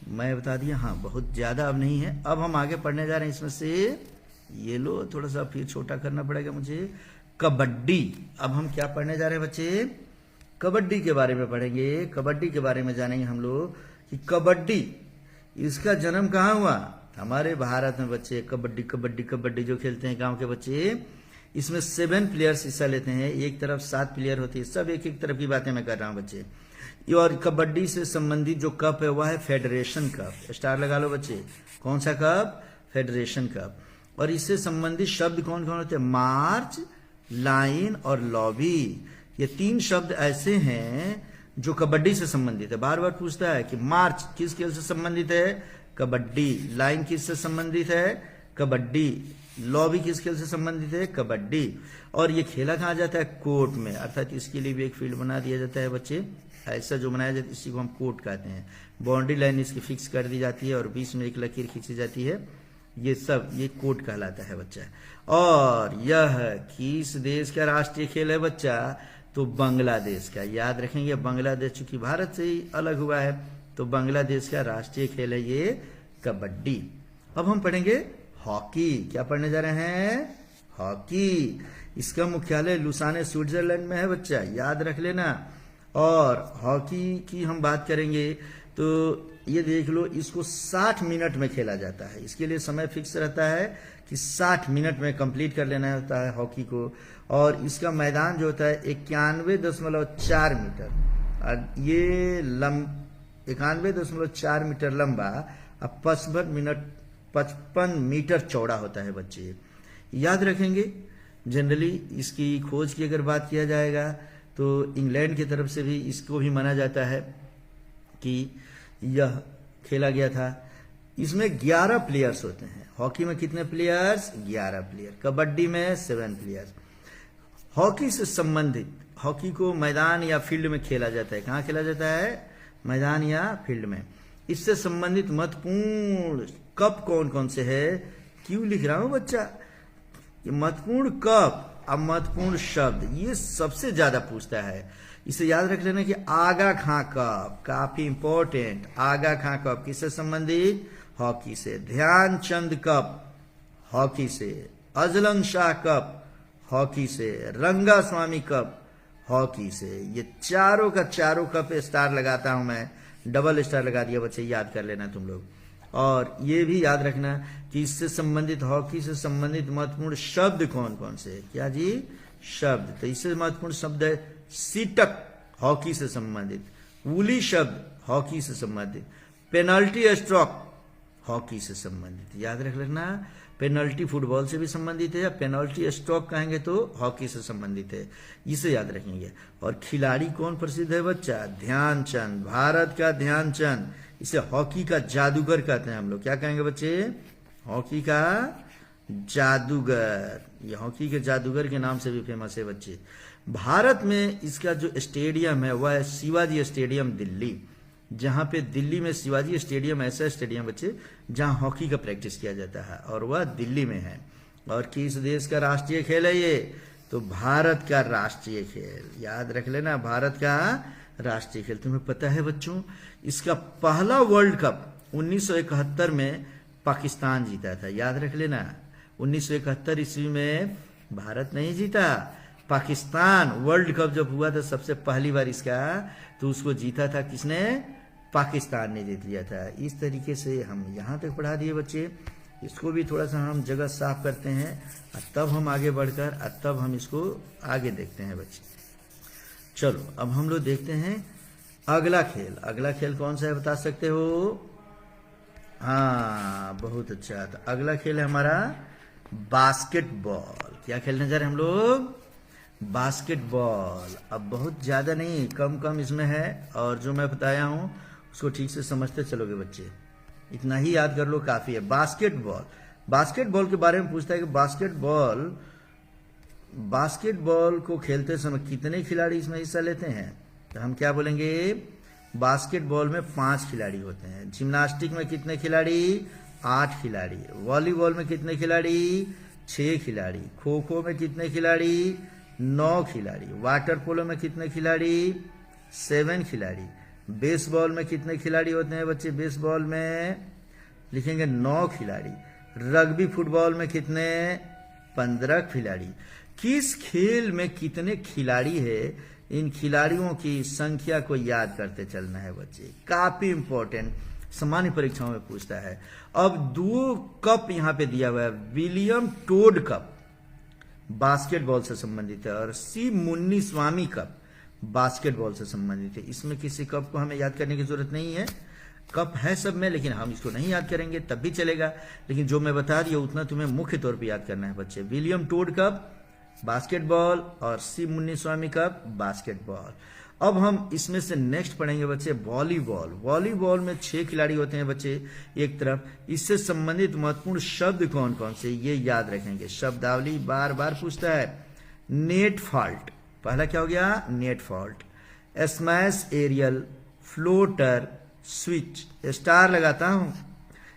मैं बता दिया, हाँ बहुत ज्यादा अब नहीं है। अब हम आगे पढ़ने जा रहे हैं इसमें से, ये लो थोड़ा सा फिर छोटा करना पड़ेगा मुझे, कबड्डी। अब हम क्या पढ़ने जा रहे हैं बच्चे? कबड्डी के बारे में पढ़ेंगे। कबड्डी के बारे में जानेंगे हम लोग कि कबड्डी, इसका जन्म कहाँ हुआ? हमारे भारत में बच्चे। कबड्डी कबड्डी कबड्डी जो खेलते हैं गांव के बच्चे, इसमें 7 प्लेयर्स हिस्सा लेते हैं। एक तरफ 7 प्लेयर होते हैं। सब एक एक तरफ की बातें मैं कर रहा हूं बच्चे। और कबड्डी से संबंधित जो कप है वह है फेडरेशन कप। स्टार लगा लो बच्चे। कौन सा कप? Federation cup. और इससे संबंधित शब्द कौन कौन होते हैं? मार्च, लाइन और लॉबी। ये 3 शब्द ऐसे हैं जो कबड्डी से संबंधित है। बार बार पूछता है कि मार्च किस खेल से संबंधित है? कबड्डी। लाइन किस से संबंधित है? कबड्डी। लॉबी किस खेल से संबंधित है? कबड्डी। और ये खेला कहाँ जाता है? कोर्ट में। अर्थात इसके लिए भी एक फील्ड बना दिया जाता है बच्चे। ऐसा जो बनाया जाता है इसी को हम कोर्ट कहते हैं। बाउंड्री लाइन इसकी फिक्स कर दी जाती है और बीच में एक लकीर खींची जाती है। ये सब ये कोर्ट कहलाता है बच्चा। और यह किस देश का राष्ट्रीय खेल है बच्चा? तो बांग्लादेश का। याद रखेंगे, बांग्लादेश चूंकि भारत से ही अलग हुआ है तो बांग्लादेश का राष्ट्रीय खेल है ये कबड्डी। अब हम पढ़ेंगे हॉकी। क्या पढ़ने जा रहे हैं? हॉकी। इसका मुख्यालय लुसाने स्विट्जरलैंड में है बच्चा, याद रख लेना। और हॉकी की हम बात करेंगे तो ये देख लो, इसको 60 मिनट में खेला जाता है। इसके लिए समय फिक्स रहता है कि 60 मिनट में कंप्लीट कर लेना होता है हॉकी को। और इसका मैदान जो होता है 91.4 मीटर, और ये 91.4 मीटर लंबा और 55 मीटर चौड़ा होता है बच्चे। याद रखेंगे, जनरली इसकी खोज की अगर बात किया जाएगा तो इंग्लैंड की तरफ से भी इसको भी माना जाता है कि यह खेला गया था। इसमें 11 प्लेयर्स होते हैं। हॉकी में कितने प्लेयर्स? 11 प्लेयर। कबड्डी में 7 प्लेयर्स। हॉकी से संबंधित, हॉकी को मैदान या फील्ड में खेला जाता है। कहाँ खेला जाता है? मैदान या फील्ड में। इससे संबंधित महत्वपूर्ण कप कौन कौन से है? क्यों लिख रहा हूं बच्चा? ये महत्वपूर्ण कप और महत्वपूर्ण शब्द ये सबसे ज्यादा पूछता है। इसे याद रख लेना कि आगा खां कप, काफी इंपॉर्टेंट। आगा खां कप किससे संबंधित? हॉकी से। ध्यानचंद कप, हॉकी से। अजलन शाह कप, हॉकी से। रंगा स्वामी कप, हॉकी से। ये चारों का चारों कप स्टार लगाता हूं मैं, डबल स्टार लगा दिया बच्चे, याद कर लेना तुम लोग। और ये भी याद रखना कि इससे संबंधित, हॉकी से संबंधित महत्वपूर्ण शब्द कौन कौन से? क्या जी? शब्द। तो इससे महत्वपूर्ण शब्द है सीटक, हॉकी से संबंधित। वुली शब्द, हॉकी से संबंधित। पेनल्टी स्ट्रोक, हॉकी से संबंधित। याद रख लेना, पेनल्टी फुटबॉल से भी संबंधित है, या पेनल्टी स्ट्रोक कहेंगे तो हॉकी से संबंधित है। इसे याद रखेंगे। और खिलाड़ी कौन प्रसिद्ध है बच्चा? ध्यानचंद, भारत का ध्यानचंद। इसे हॉकी का जादूगर कहते हैं हम लोग। क्या कहेंगे बच्चे? हॉकी का जादूगर। ये हॉकी के जादूगर के नाम से भी फेमस है बच्चे। भारत में इसका जो स्टेडियम है वह है शिवाजी स्टेडियम दिल्ली, जहां पे दिल्ली में शिवाजी स्टेडियम ऐसा स्टेडियम बच्चे जहां हॉकी का प्रैक्टिस किया जाता है, और वह दिल्ली में है। और किस देश का राष्ट्रीय खेल है ये? तो भारत का राष्ट्रीय खेल। याद रख लेना, भारत का राष्ट्रीय खेल। तुम्हें पता है बच्चों, इसका पहला वर्ल्ड कप 1971 में पाकिस्तान जीता था, याद रख लेना। 1971 ईस्वी में भारत नहीं जीता, पाकिस्तान वर्ल्ड कप जब हुआ था सबसे पहली बार इसका, तो उसको जीता था किसने? पाकिस्तान ने जीत लिया था। इस तरीके से हम यहाँ तक पढ़ा दिए बच्चे। इसको भी थोड़ा सा हम जगह साफ करते हैं और तब हम आगे बढ़कर तब हम इसको आगे देखते हैं बच्चे। चलो अब हम लोग देखते हैं अगला खेल। अगला खेल कौन सा है बता सकते हो? हाँ बहुत अच्छा। तो अगला खेल है हमारा बास्केटबॉल। क्या खेलने जा रहे हैं हम लोग? बास्केटबॉल। अब बहुत ज्यादा नहीं, कम कम इसमें है, और जो मैं बताया हूं उसको ठीक से समझते चलोगे बच्चे। इतना ही याद कर लो, काफी है। बास्केटबॉल, बास्केटबॉल के बारे में पूछता है कि बास्केटबॉल को खेलते समय कितने खिलाड़ी इसमें हिस्सा लेते हैं? तो हम क्या बोलेंगे? बास्केटबॉल में 5 खिलाड़ी होते हैं। जिम्नास्टिक में कितने खिलाड़ी? 8 खिलाड़ी। वॉलीबॉल में कितने खिलाड़ी? 6 खिलाड़ी। खो खो में कितने खिलाड़ी? 9 खिलाड़ी। वाटर पोलो में कितने खिलाड़ी? 7 खिलाड़ी। बेसबॉल में कितने खिलाड़ी होते हैं बच्चे? बेसबॉल में लिखेंगे 9 खिलाड़ी। रग्बी फुटबॉल में कितने? 15 खिलाड़ी। किस खेल में कितने खिलाड़ी है, इन खिलाड़ियों की संख्या को याद करते चलना है बच्चे। काफी इंपॉर्टेंट, सामान्य परीक्षाओं में पूछता है। अब 2 कप यहां पे दिया हुआ है। विलियम टोड कप बास्केटबॉल से संबंधित है और सी मुन्नीस्वामी कप बास्केटबॉल से संबंधित है। इसमें किसी कप को हमें याद करने की जरूरत नहीं है, कप है सब में, लेकिन हम इसको नहीं याद करेंगे तब भी चलेगा। लेकिन जो मैं बता दिया उतना तुम्हें मुख्य तौर पे याद करना है बच्चे। विलियम टोड कप बास्केटबॉल और सी मुन्नीस्वामी कप बास्केटबॉल। अब हम इसमें से नेक्स्ट पढ़ेंगे बच्चे वॉलीबॉल। वॉलीबॉल में 6 खिलाड़ी होते हैं बच्चे एक तरफ। इससे संबंधित महत्वपूर्ण शब्द कौन कौन से, ये याद रखेंगे। शब्दावली बार बार पूछता है। नेट फॉल्ट, पहला क्या हो गया? Net fault. Smash aerial, floater, switch. Star लगाता हूं,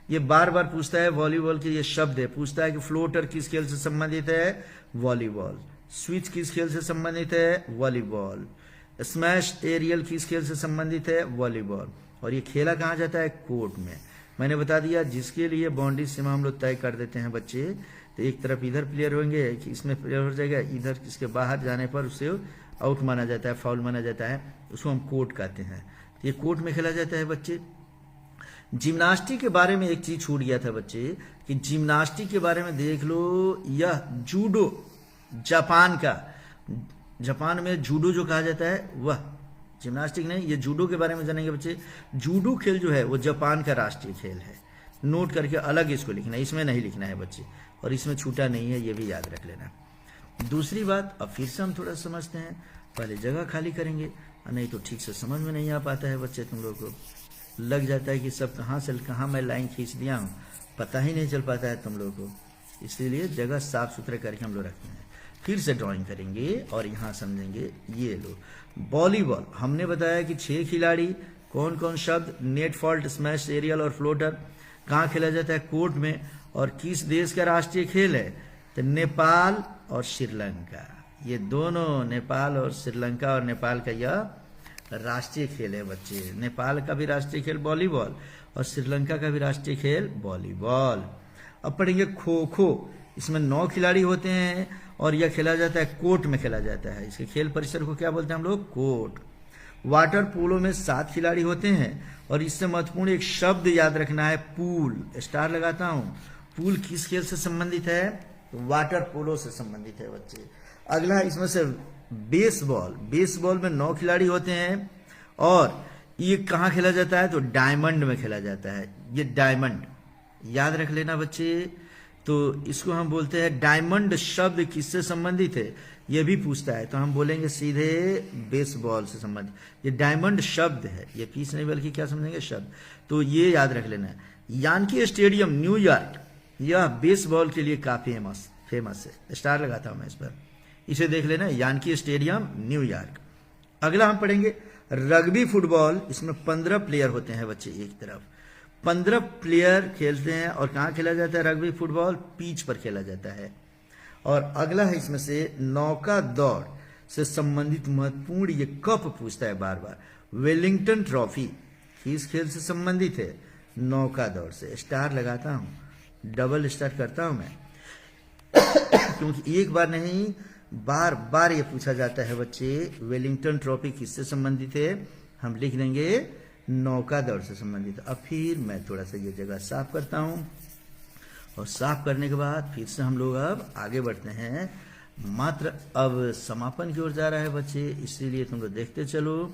ये बार बार पूछता है। वॉलीबॉल के ये शब्द है, पूछता है कि फ्लोटर किस खेल से संबंधित है? वॉलीबॉल। स्विच किस खेल से संबंधित है? वॉलीबॉल। स्मैश एरियल किस खेल से संबंधित है? वॉलीबॉल। और ये खेला कहाँ जाता है? कोर्ट में। मैंने बता दिया जिसके लिए बाउंड्री सीमा हम लोग तय कर देते हैं बच्चे, तो एक तरफ इधर प्लेयर होंगे कि इसमें प्लेयर हो जाएगा, इधर इसके बाहर जाने पर उसे आउट माना जाता है, फाउल माना जाता है, उसको हम कोर्ट कहते हैं। तो ये कोर्ट में खेला जाता है बच्चे। जिम्नास्टिक के बारे में एक चीज छूट गया था बच्चे, कि जिम्नास्टिक के बारे में देख लो। यह जूडो, जापान का, जापान में जूडो जो कहा जाता है वह जिम्नास्टिक नहीं, ये जूडो के बारे में जानेंगे बच्चे। जूडो खेल जो है वो जापान का राष्ट्रीय खेल है। नोट करके अलग इसको लिखना है, इसमें नहीं लिखना है बच्चे, और इसमें छूटा नहीं है, ये भी याद रख लेना। दूसरी बात, अब फिर से हम थोड़ा समझते हैं। पहले जगह खाली करेंगे, नहीं तो ठीक से समझ में नहीं आ पाता है बच्चे। तुम लोग को लग जाता है कि सब कहाँ से कहाँ मैं लाइन खींच दिया हूँ, पता ही नहीं चल पाता है तुम लोग को। इसीलिए जगह साफ सुथरा करके हम लोग रखते हैं। फिर से ड्राइंग करेंगे और यहाँ समझेंगे। ये लो वॉलीबॉल, हमने बताया कि 6 खिलाड़ी। कौन कौन शब्द? नेट फॉल्ट, स्मैश एरियल और फ्लोटर। कहाँ खेला जाता है? कोर्ट में। और किस देश का राष्ट्रीय खेल है? तो नेपाल और श्रीलंका। ये दोनों, नेपाल और श्रीलंका, और नेपाल का यह राष्ट्रीय खेल है बच्चे। नेपाल का भी राष्ट्रीय खेल वॉलीबॉल और श्रीलंका का भी राष्ट्रीय खेल वॉलीबॉल। अब पढ़ेंगे खो खो। इसमें 9 खिलाड़ी होते हैं और यह खेला जाता है कोर्ट में खेला जाता है। इसके खेल परिसर को क्या बोलते हैं हम लोग? कोर्ट। वाटर पोलो में 7 खिलाड़ी होते हैं और इससे महत्वपूर्ण एक शब्द याद रखना है, पूल। स्टार लगाता हूं। पूल किस खेल से संबंधित है? वाटर पोलो से संबंधित है बच्चे। अगला इसमें से बेसबॉल। बेसबॉल में 9 खिलाड़ी होते हैं और ये कहाँ खेला जाता है? तो डायमंड में खेला जाता है। ये डायमंड याद रख लेना बच्चे। तो इसको हम बोलते हैं डायमंड। शब्द किससे संबंधित है ये भी पूछता है, तो हम बोलेंगे सीधे बेसबॉल से संबंधित। ये डायमंड शब्द है, ये पीस नहीं बल्कि क्या समझेंगे? शब्द। तो ये याद रख लेना है। यानकी स्टेडियम न्यूयॉर्क, यह बेसबॉल के लिए काफी फेमस है। स्टार लगाता हूं मैं इस पर, इसे देख लेना, यानकी स्टेडियम न्यूयॉर्क। अगला हम पढ़ेंगे रग्बी फुटबॉल। इसमें 15 प्लेयर होते हैं बच्चे एक तरफ। 15 प्लेयर खेलते हैं और कहाँ खेला जाता है रग्बी फुटबॉल? पिच पर खेला जाता है। और अगला है इसमें से नौका दौड़। से संबंधित महत्वपूर्ण ये कप पूछता है बार बार। वेलिंगटन ट्रॉफी किस खेल से संबंधित है? नौका दौड़ से। स्टार लगाता हूं, डबल स्टार करता हूं मैं क्योंकि एक बार नहीं बार बार ये पूछा जाता है बच्चे। वेलिंगटन ट्रॉफी किससे संबंधित है? हम लिख देंगे नौका दौड़ से संबंधित। अब फिर मैं थोड़ा सा ये जगह साफ करता हूं और साफ करने के बाद फिर से हम लोग अब आगे बढ़ते हैं। मात्र अब समापन की ओर जा रहा है बच्चे, इसीलिए तुम लोग देखते चलो।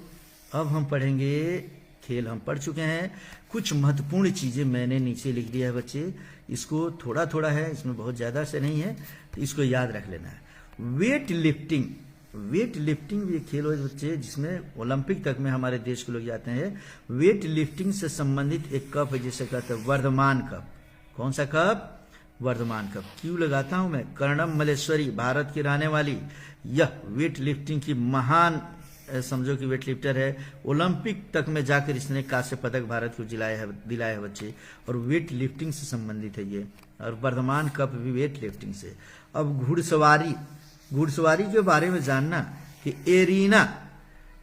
अब हम पढ़ेंगे, खेल हम पढ़ चुके हैं। कुछ महत्वपूर्ण चीजें मैंने नीचे लिख दिया है बच्चे, इसको थोड़ा थोड़ा है, इसमें बहुत ज्यादा से नहीं है, तो इसको याद रख लेना है। वेट लिफ्टिंग, वेट लिफ्टिंग भी एक खेल है बच्चे जिसमें ओलंपिक तक में हमारे देश के लोग जाते हैं। वेट लिफ्टिंग से संबंधित एक कप है जिसे कहते हैं वर्धमान कप। कौन सा कप? वर्धमान कप। क्यों लगाता हूं मैं? कर्णम मल्लेश्वरी भारत की रहने वाली यह वेट लिफ्टिंग की महान समझो कि वेट लिफ्टर है। ओलंपिक तक में जाकर इसने कांस्य पदक भारत को दिलाया है बच्चे, और वेट लिफ्टिंग से संबंधित है ये। और वर्धमान कप भी वेट लिफ्टिंग से। अब घुड़सवारी, घुड़सवारी के बारे में जानना कि एरीना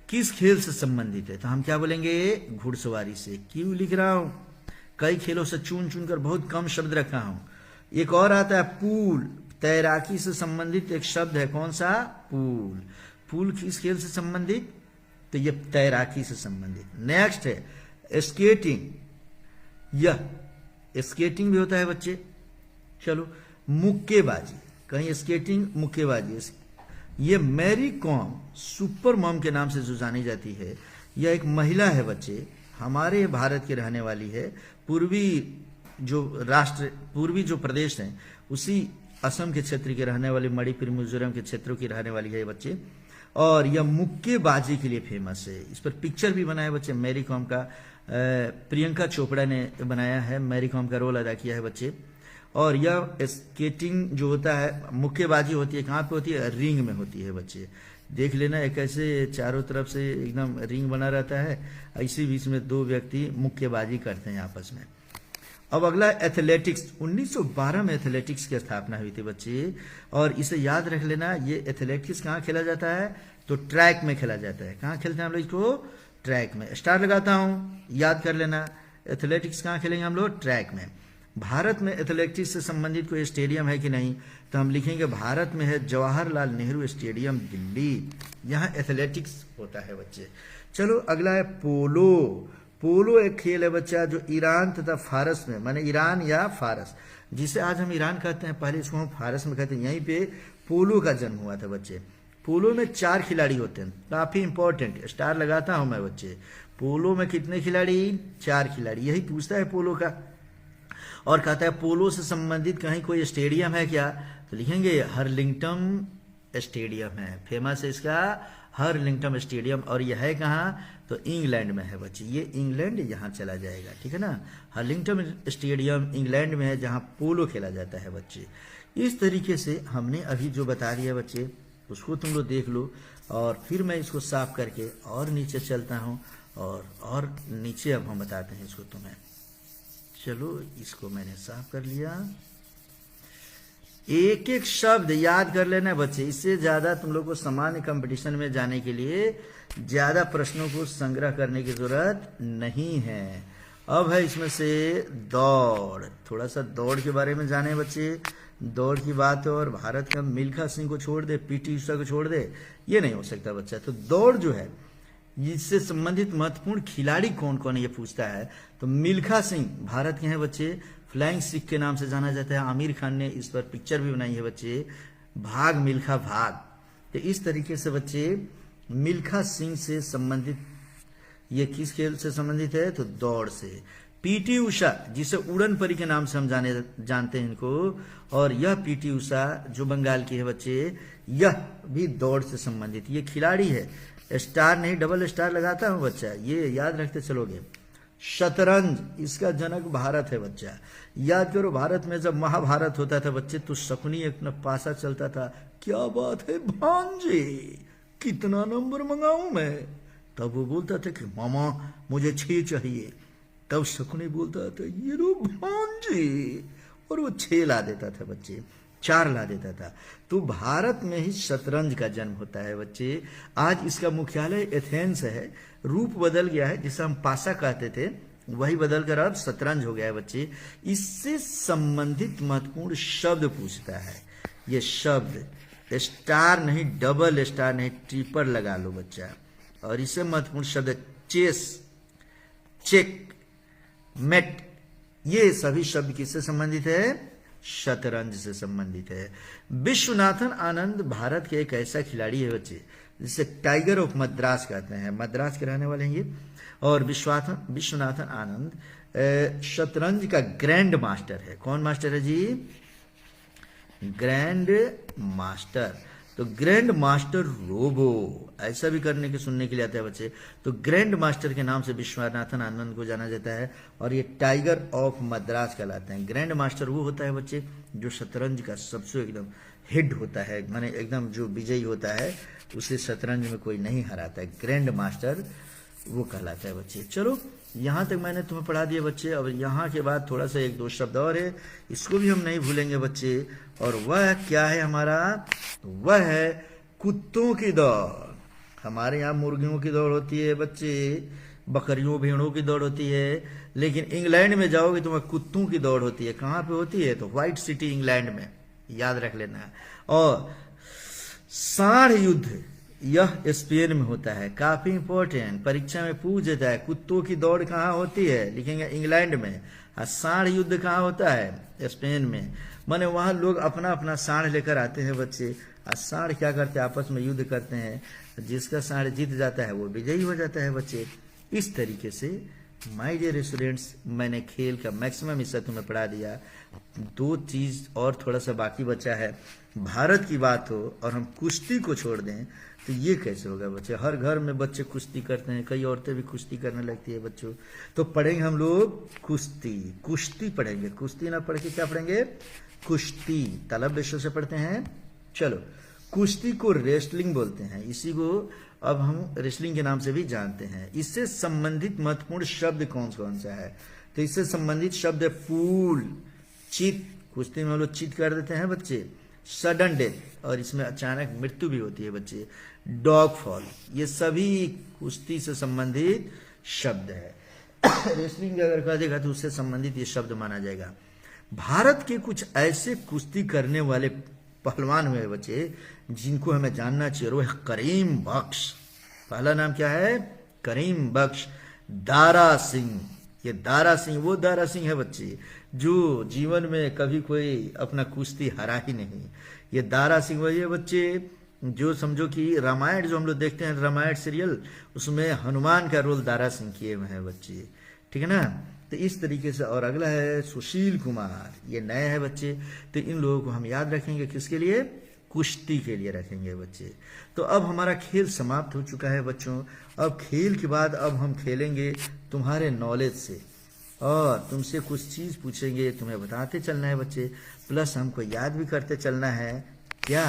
किस खेल से संबंधित है, तो हम क्या बोलेंगे? घुड़सवारी से। क्यों लिख रहा हूं? कई खेलों से चुन चुन कर बहुत कम शब्द रखा हूं। एक और आता है पूल, तैराकी से संबंधित एक शब्द है। कौन सा? पूल। पूल किस खेल से संबंधित? तो ये तैराकी से संबंधित। नेक्स्ट है स्केटिंग, यह स्केटिंग भी होता है बच्चे। चलो, मुक्केबाजी, कहीं स्केटिंग मुक्केबाजी, ये मैरी कॉम सुपर मॉम के नाम से जो जानी जाती है, यह एक महिला है बच्चे, हमारे भारत की रहने वाली है। पूर्वी जो प्रदेश हैं उसी असम के क्षेत्र के रहने वाली, मणिपुर मिजोरम के क्षेत्रों की रहने वाली है ये बच्चे। और यह मुक्केबाजी के लिए फेमस है। इस पर पिक्चर भी बनाया बच्चे मैरी कॉम का, प्रियंका चोपड़ा ने बनाया है, मैरी कॉम का रोल अदा किया है बच्चे। और यह स्केटिंग जो होता है, मुक्केबाजी होती है, कहाँ पे होती है? रिंग में होती है बच्चे। देख लेना, एक ऐसे चारों तरफ से एकदम रिंग बना रहता है, इसी बीच में दो व्यक्ति मुक्केबाजी करते हैं आपस में। अब अगला एथलेटिक्स। 1912 में एथलेटिक्स की स्थापना हुई थी बच्चे, और इसे याद रख लेना। ये एथलेटिक्स कहाँ खेला जाता है? तो ट्रैक में खेला जाता है। कहाँ खेलते हैं हम लोग इसको? ट्रैक में। स्टार लगाता हूं, याद कर लेना। एथलेटिक्स कहाँ खेलेंगे हम लोग? ट्रैक में। भारत में एथलेटिक्स से संबंधित कोई स्टेडियम है कि नहीं, तो हम लिखेंगे भारत में है जवाहरलाल नेहरू स्टेडियम दिल्ली, यहाँ एथलेटिक्स होता है बच्चे। चलो अगला है पोलो। पोलो एक खेल है बच्चा जो ईरान तथा फारस में, माने ईरान या फारस, जिसे आज हम ईरान कहते हैं, पहले इसको हम फारस में कहते हैं, यहीं पे पोलो का जन्म हुआ था बच्चे। पोलो में 4 खिलाड़ी होते हैं, काफी इंपॉर्टेंट। स्टार लगाता हूं मैं बच्चे। पोलो में कितने खिलाड़ी? 4 खिलाड़ी। यही पूछता है पोलो का। और कहता है पोलो से संबंधित कहीं कोई स्टेडियम है क्या, तो लिखेंगे हर्लिंगटन स्टेडियम है, फेमस है इसका हर्लिंगटन स्टेडियम। और यह है कहाँ? तो इंग्लैंड में है बच्चे। ये इंग्लैंड यहाँ चला जाएगा, ठीक है ना। हर्लिंगटन स्टेडियम इंग्लैंड में है जहाँ पोलो खेला जाता है बच्चे। इस तरीके से हमने अभी जो बता दिया बच्चे, उसको तुम लोग देख लो। और फिर मैं इसको साफ करके और नीचे चलता हूँ, और नीचे अब हम बताते हैं इसको तुम्हें। चलो, इसको मैंने साफ कर लिया। एक एक शब्द याद कर लेना बच्चे, इससे ज्यादा तुम लोग को सामान्य कंपटीशन में जाने के लिए ज्यादा प्रश्नों को संग्रह करने की जरूरत नहीं है। अब है इसमें से दौड़। थोड़ा सा दौड़ के बारे में जाने बच्चे। दौड़ की बात है और भारत का मिल्खा सिंह को छोड़ दे, पीटी उषा को छोड़ दे, ये नहीं हो सकता बच्चा। तो दौड़ जो है, इससे संबंधित महत्वपूर्ण खिलाड़ी कौन कौन है ये पूछता है, तो मिल्खा सिंह भारत के हैं बच्चे, फ्लाइंग सिख के नाम से जाना जाता है। आमिर खान ने इस पर पिक्चर भी बनाई है बच्चे, भाग मिल्खा भाग। तो इस तरीके से बच्चे मिल्खा सिंह से संबंधित, ये किस खेल से संबंधित है? तो दौड़ से। पीटी उषा, जिसे उड़न परी के नाम से हम जानते हैं इनको, और यह पीटी उषा जो बंगाल की है बच्चे, यह भी दौड़ से संबंधित ये खिलाड़ी है। स्टार नहीं, डबल स्टार लगाता हूं बच्चा, ये याद रखते चलोगे। शतरंज, इसका जनक भारत है बच्चा। याद करो, भारत में जब महाभारत होता था बच्चे, तो शकुनी एक पासा चलता था, क्या बात है भांजे, कितना नंबर मंगाऊं मैं? तब वो बोलता था कि मामा मुझे 6 चाहिए। तब शकुनी बोलता था ये रो भांजे, और वो 6 ला देता था बच्चे। 4 ला देता था। तो भारत में ही शतरंज का जन्म होता है बच्चे। आज इसका मुख्यालय एथेंस है। रूप बदल गया है, जिसे हम पासा कहते थे वही बदल कर अब शतरंज हो गया है बच्चे। इससे संबंधित महत्वपूर्ण शब्द पूछता है। ये शब्द स्टार नहीं, डबल स्टार नहीं, ट्रिपल लगा लो बच्चा। और इससे महत्वपूर्ण शब्द चेस, चेक, मेट, ये सभी शब्द किससे संबंधित है? शतरंज से संबंधित है। विश्वनाथन आनंद भारत के एक ऐसा खिलाड़ी है बच्चे जिसे टाइगर ऑफ मद्रास कहते हैं। मद्रास के रहने वाले हैं ये। और विश्वनाथन आनंद शतरंज का ग्रैंड मास्टर है। कौन मास्टर है जी? Grand master. तो ग्रैंड मास्टर रोबो, ऐसा भी करने के सुनने के लिए आता है बच्चे। तो ग्रैंड मास्टर के नाम से विश्वनाथन आनंद को जाना जाता है और ये टाइगर ऑफ मद्रास कहलाते हैं। ग्रैंड मास्टर वो होता है बच्चे जो शतरंज का सबसे एकदम हेड होता है, माने एकदम जो विजयी होता है, उसे शतरंज में कोई नहीं हराता है। ग्रैंड मास्टर वो कहलाता है बच्चे। चलो यहाँ तक मैंने तुम्हें पढ़ा दिया बच्चे। अब यहाँ के बाद थोड़ा सा 1-2 शब्द और है, इसको भी हम नहीं भूलेंगे बच्चे। और वह क्या है हमारा? वह है कुत्तों की दौड़। हमारे यहाँ मुर्गियों की दौड़ होती है बच्चे, बकरियों भेड़ों की दौड़ होती है, लेकिन इंग्लैंड में जाओगे तो वह कुत्तों की दौड़ होती है। कहाँ पे होती है? तो व्हाइट सिटी इंग्लैंड में, याद रख लेना। और सांड युद्ध यह स्पेन में होता है। काफी इंपॉर्टेंट, परीक्षा में पूछ देता है कुत्तों की दौड़ कहाँ होती है, लिखेंगे इंग्लैंड में। और सांड युद्ध कहाँ होता है? स्पेन में। माने वहां लोग अपना अपना सांड लेकर आते हैं बच्चे। और सांड क्या करते हैं? आपस में युद्ध करते हैं। जिसका सांड जीत जाता है वो विजयी हो जाता है बच्चे। इस तरीके से माय डियर स्टूडेंट्स, मैंने खेल का मैक्सिमम हिस्सा तुम्हें पढ़ा दिया। 2 चीज और थोड़ा सा बाकी बचा है। भारत की बात हो और हम कुश्ती को छोड़ दें तो ये कैसे होगा बच्चे? हर घर में बच्चे कुश्ती करते हैं, कई औरतें भी कुश्ती करने लगती है बच्चों। तो पढ़ेंगे हम लोग कुश्ती। कुश्ती पढ़ेंगे, कुश्ती ना पढ़ के क्या पढ़ेंगे? कुश्ती। तलब विषय से पढ़ते हैं। चलो, कुश्ती को रेसलिंग बोलते हैं। इसी को अब हम रेसलिंग के नाम से भी जानते हैं। इससे संबंधित महत्वपूर्ण शब्द कौन कौन सा है? तो इससे संबंधित शब्द है फूल, चित, कुश्ती में हम लोग चित कर देते हैं बच्चे। सडन डेथ, और इसमें अचानक मृत्यु भी होती है बच्चे। डॉग फॉल, ये सभी कुश्ती से संबंधित शब्द है। रेसलिंग अगर कह देगा तो उससे संबंधित ये शब्द माना जाएगा। भारत के कुछ ऐसे कुश्ती करने वाले पहलवान हुए बच्चे जिनको हमें जानना चाहिए। वो है करीम बख्श। पहला नाम क्या है? करीम बख्श। दारा सिंह, ये दारा सिंह वो दारा सिंह है बच्चे जो जीवन में कभी कोई अपना कुश्ती हरा ही नहीं। ये दारा सिंह वही है बच्चे जो समझो कि रामायण जो हम लोग देखते हैं, रामायण सीरियल, उसमें हनुमान का रोल दारा सिंह किए हुए हैं बच्चे। ठीक है ना? तो इस तरीके से। और अगला है सुशील कुमार, ये नए हैं बच्चे। तो इन लोगों को हम याद रखेंगे किसके लिए? कुश्ती के लिए रखेंगे बच्चे। तो अब हमारा खेल समाप्त हो चुका है बच्चों। अब खेल के बाद अब हम खेलेंगे तुम्हारे नॉलेज से, और तुमसे कुछ चीज पूछेंगे, तुम्हें बताते चलना है बच्चे। प्लस हमको याद भी करते चलना है क्या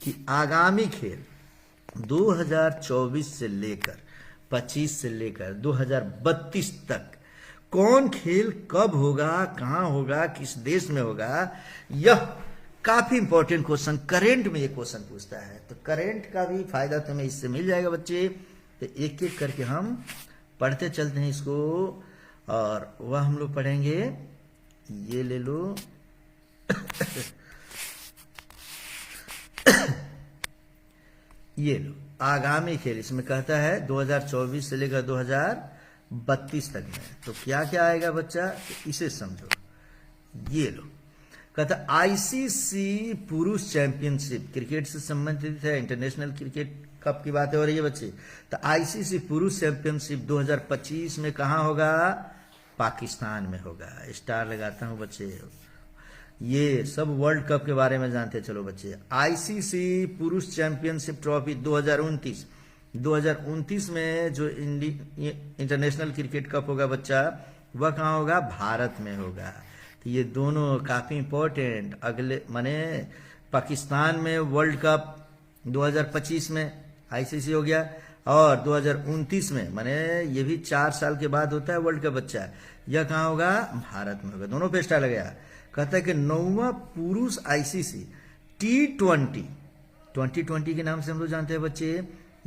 कि आगामी खेल 2024 से लेकर 25 से लेकर 2032 तक कौन खेल कब होगा, कहां होगा, किस देश में होगा, यह काफी इंपॉर्टेंट क्वेश्चन करेंट में ये क्वेश्चन पूछता है। तो करेंट का भी फायदा तुम्हें इससे मिल जाएगा बच्चे। तो एक एक करके हम पढ़ते चलते हैं इसको, और वह हम लोग पढ़ेंगे। ये ले लो ये लो आगामी खेल। इसमें कहता है 2024 से लेकर 2032 तक में। तो क्या क्या आएगा बच्चा? तो इसे समझो। ये लो, कहता आईसीसी पुरुष चैंपियनशिप, क्रिकेट से संबंधित है, इंटरनेशनल क्रिकेट कप की बातें हो रही है बच्चे। तो आईसीसी पुरुष चैंपियनशिप 2025 में कहां होगा? पाकिस्तान में होगा। स्टार लगाता हूं बच्चे। ये सब वर्ल्ड कप के बारे में जानते हैं। चलो बच्चे, आईसीसी पुरुष चैंपियनशिप ट्रॉफी 2029 में जो इंटरनेशनल क्रिकेट कप होगा बच्चा, वह कहाँ होगा? भारत में होगा। तो ये दोनों काफी इंपॉर्टेंट। अगले माने पाकिस्तान में वर्ल्ड कप 2025 में आईसीसी हो गया, और 2029 में, माने ये भी 4 साल के बाद होता है वर्ल्ड कप बच्चा। यह कहाँ होगा? भारत में होगा। दोनों पे स्टार लग गया। कहता है कि 9वां पुरुष आईसीसी T20 2020 के नाम से हम लोग जानते हैं बच्चे,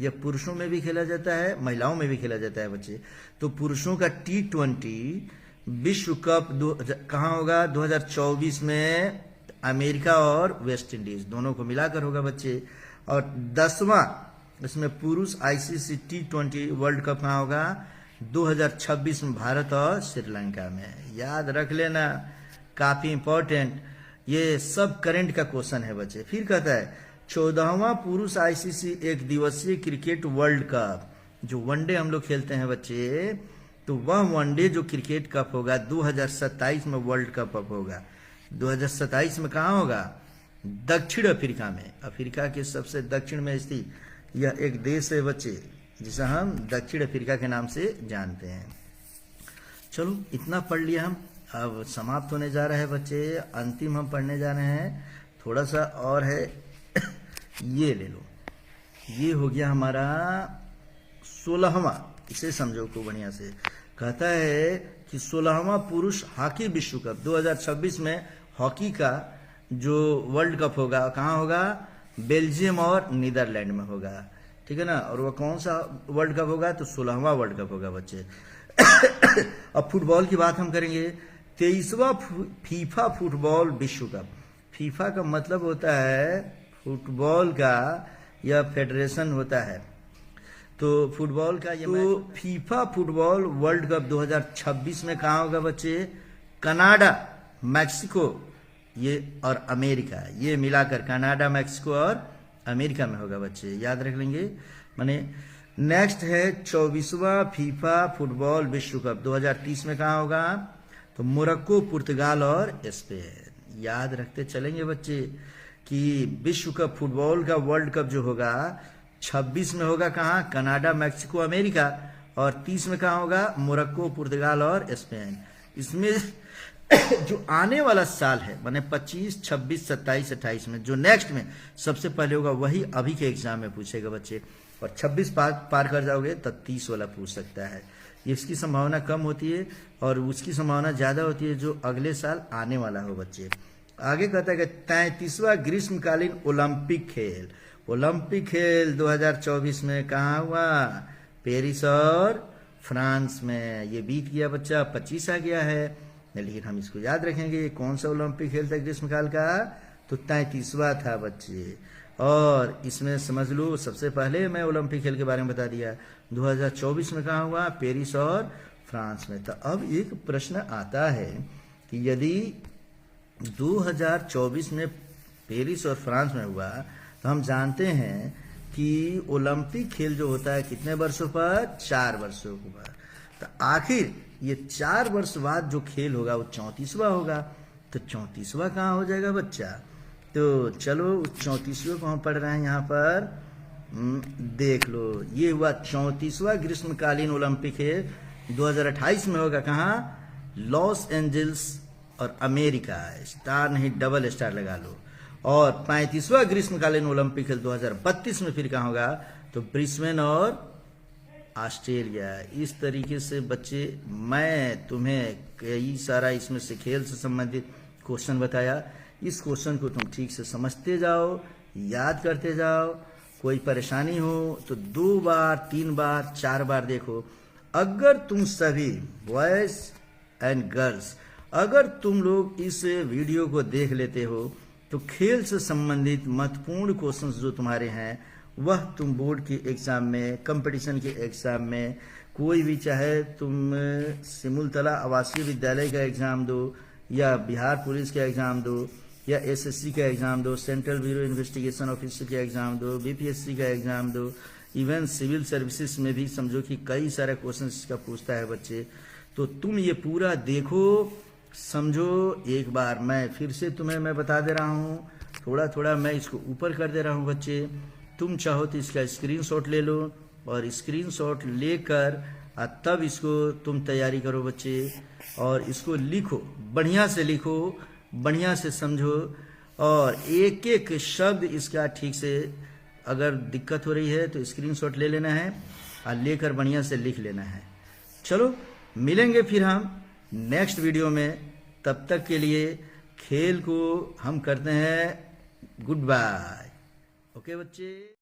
यह पुरुषों में भी खेला जाता है, महिलाओं में भी खेला जाता है बच्चे। तो पुरुषों का T20 विश्व कप कहाँ होगा? 2024 में अमेरिका और वेस्ट इंडीज दोनों को मिलाकर होगा बच्चे। और 10वां इसमें पुरुष आईसीसी T20 वर्ल्ड कप कहाँ होगा? 2026 में भारत और श्रीलंका में। याद रख लेना, काफी इंपॉर्टेंट, ये सब करंट का क्वेश्चन है बच्चे। फिर कहता है 14वां पुरुष आईसीसी एक दिवसीय क्रिकेट वर्ल्ड कप, जो वनडे हम लोग खेलते हैं बच्चे, तो वह वनडे जो क्रिकेट कप होगा 2027 में वर्ल्ड कप होगा। 2027 में कहाँ होगा? दक्षिण अफ्रीका में। अफ्रीका के सबसे दक्षिण में स्थित यह एक देश है बच्चे, जिसे हम दक्षिण अफ्रीका के नाम से जानते हैं। चलो इतना पढ़ लिया हम, अब समाप्त होने जा रहा है बच्चे। अंतिम हम पढ़ने जा रहे हैं, थोड़ा सा और है ये ले लो। ये हो गया हमारा 16वां, इसे समझो को बढ़िया से। कहता है कि 16वां पुरुष हॉकी विश्व कप 2026 में हॉकी का जो वर्ल्ड कप होगा कहाँ होगा? बेल्जियम और नीदरलैंड में होगा, ठीक है ना। और वह कौन सा वर्ल्ड कप होगा? तो 16वां वर्ल्ड कप होगा बच्चे। अब फुटबॉल की बात हम करेंगे। 23वां फीफा फुटबॉल विश्व कप। फीफा का मतलब होता है फुटबॉल का, यह फेडरेशन होता है। तो फुटबॉल का ये तो फीफा फुटबॉल वर्ल्ड कप 2026 में कहाँ होगा बच्चे? कनाडा, मैक्सिको ये और अमेरिका, ये मिलाकर कनाडा, मैक्सिको और अमेरिका में होगा बच्चे, याद रख लेंगे। माने नेक्स्ट है 24वां फीफा फुटबॉल विश्व कप 2030 में कहाँ होगा? तो मोरक्को, पुर्तगाल और स्पेन। याद रखते चलेंगे बच्चे कि विश्व कप फुटबॉल का वर्ल्ड कप जो होगा 26 में होगा कहाँ? Canada, Mexico, America. और 30 में कहाँ होगा? मोरक्को, पुर्तगाल और स्पेन। इसमें जो आने वाला साल है माने 25, 26, 27, 28 में जो नेक्स्ट में सबसे पहले होगा वही अभी के एग्जाम में पूछेगा बच्चे। और 26 पार कर जाओगे तब 30 वाला पूछ सकता है। इसकी संभावना कम होती है और उसकी संभावना ज्यादा होती है जो अगले साल आने वाला हो बच्चे। आगे कहता है कि 33वां ग्रीष्मकालीन ओलंपिक खेल। ओलंपिक खेल 2024 में कहाँ हुआ? पेरिस और फ्रांस में। ये बीत गया बच्चा, 25 आ गया है, लेकिन हम इसको याद रखेंगे। कौन सा ओलंपिक खेल था ग्रीष्मकाल का? तो 33वां था बच्चे। और इसमें समझ लो सबसे पहले मैं ओलंपिक खेल के बारे में बता दिया। 2024 में कहाँ हुआ? पेरिस और फ्रांस में। तो अब एक प्रश्न आता है कि यदि 2024 में पेरिस और फ्रांस में हुआ तो हम जानते हैं कि ओलंपिक खेल जो होता है कितने वर्षों पर? 4 वर्षों पर। तो आखिर ये 4 वर्ष बाद जो खेल होगा वो 34वां होगा। तो 34वां कहाँ हो जाएगा बच्चा? तो चलो 34वें को हम पढ़ रहे हैं यहाँ पर, देख लो। ये हुआ 34वां ग्रीष्मकालीन ओलंपिक खेल 2028 में होगा कहाँ? लॉस एंजल्स और अमेरिका। स्टार नहीं डबल स्टार लगा लो। और 35वां ग्रीष्मकालीन ओलंपिक खेल 2032 में फिर कहाँ होगा? तो ब्रिस्बेन और ऑस्ट्रेलिया। इस तरीके से बच्चे मैं तुम्हें कई सारा इसमें से खेल से संबंधित क्वेश्चन बताया। इस क्वेश्चन को तुम ठीक से समझते जाओ, याद करते जाओ। कोई परेशानी हो तो 2 बार, 3 बार, 4 बार देखो। अगर तुम सभी बॉयज एंड गर्ल्स अगर तुम लोग इस वीडियो को देख लेते हो तो खेल से संबंधित महत्वपूर्ण क्वेश्चंस जो तुम्हारे हैं वह तुम बोर्ड के एग्जाम में, कंपटीशन के एग्जाम में, कोई भी चाहे तुम सिमुलतला आवासीय विद्यालय का एग्जाम दो या बिहार पुलिस का एग्जाम दो या एसएससी का एग्जाम दो, सेंट्रल ब्यूरो इन्वेस्टिगेशन ऑफिसर का एग्जाम दो, बीपीएससी का एग्जाम दो, इवन सिविल सर्विसेज में भी समझो कि कई सारे क्वेश्चन इसका पूछता है बच्चे। तो तुम ये पूरा देखो, समझो। एक बार मैं फिर से तुम्हें मैं बता दे रहा हूँ, थोड़ा थोड़ा मैं इसको ऊपर कर दे रहा हूँ बच्चे। तुम चाहो तो इसका स्क्रीनशॉट ले लो और स्क्रीनशॉट लेकर तब इसको तुम तैयारी करो बच्चे। और इसको लिखो, बढ़िया से लिखो, बढ़िया से समझो और एक एक शब्द इसका ठीक से, अगर दिक्कत हो रही है तो स्क्रीनशॉट ले लेना है और लेकर बढ़िया से लिख लेना है। चलो मिलेंगे फिर हम नेक्स्ट वीडियो में। तब तक के लिए खेल को हम करते हैं गुड बाय। ओके बच्चे।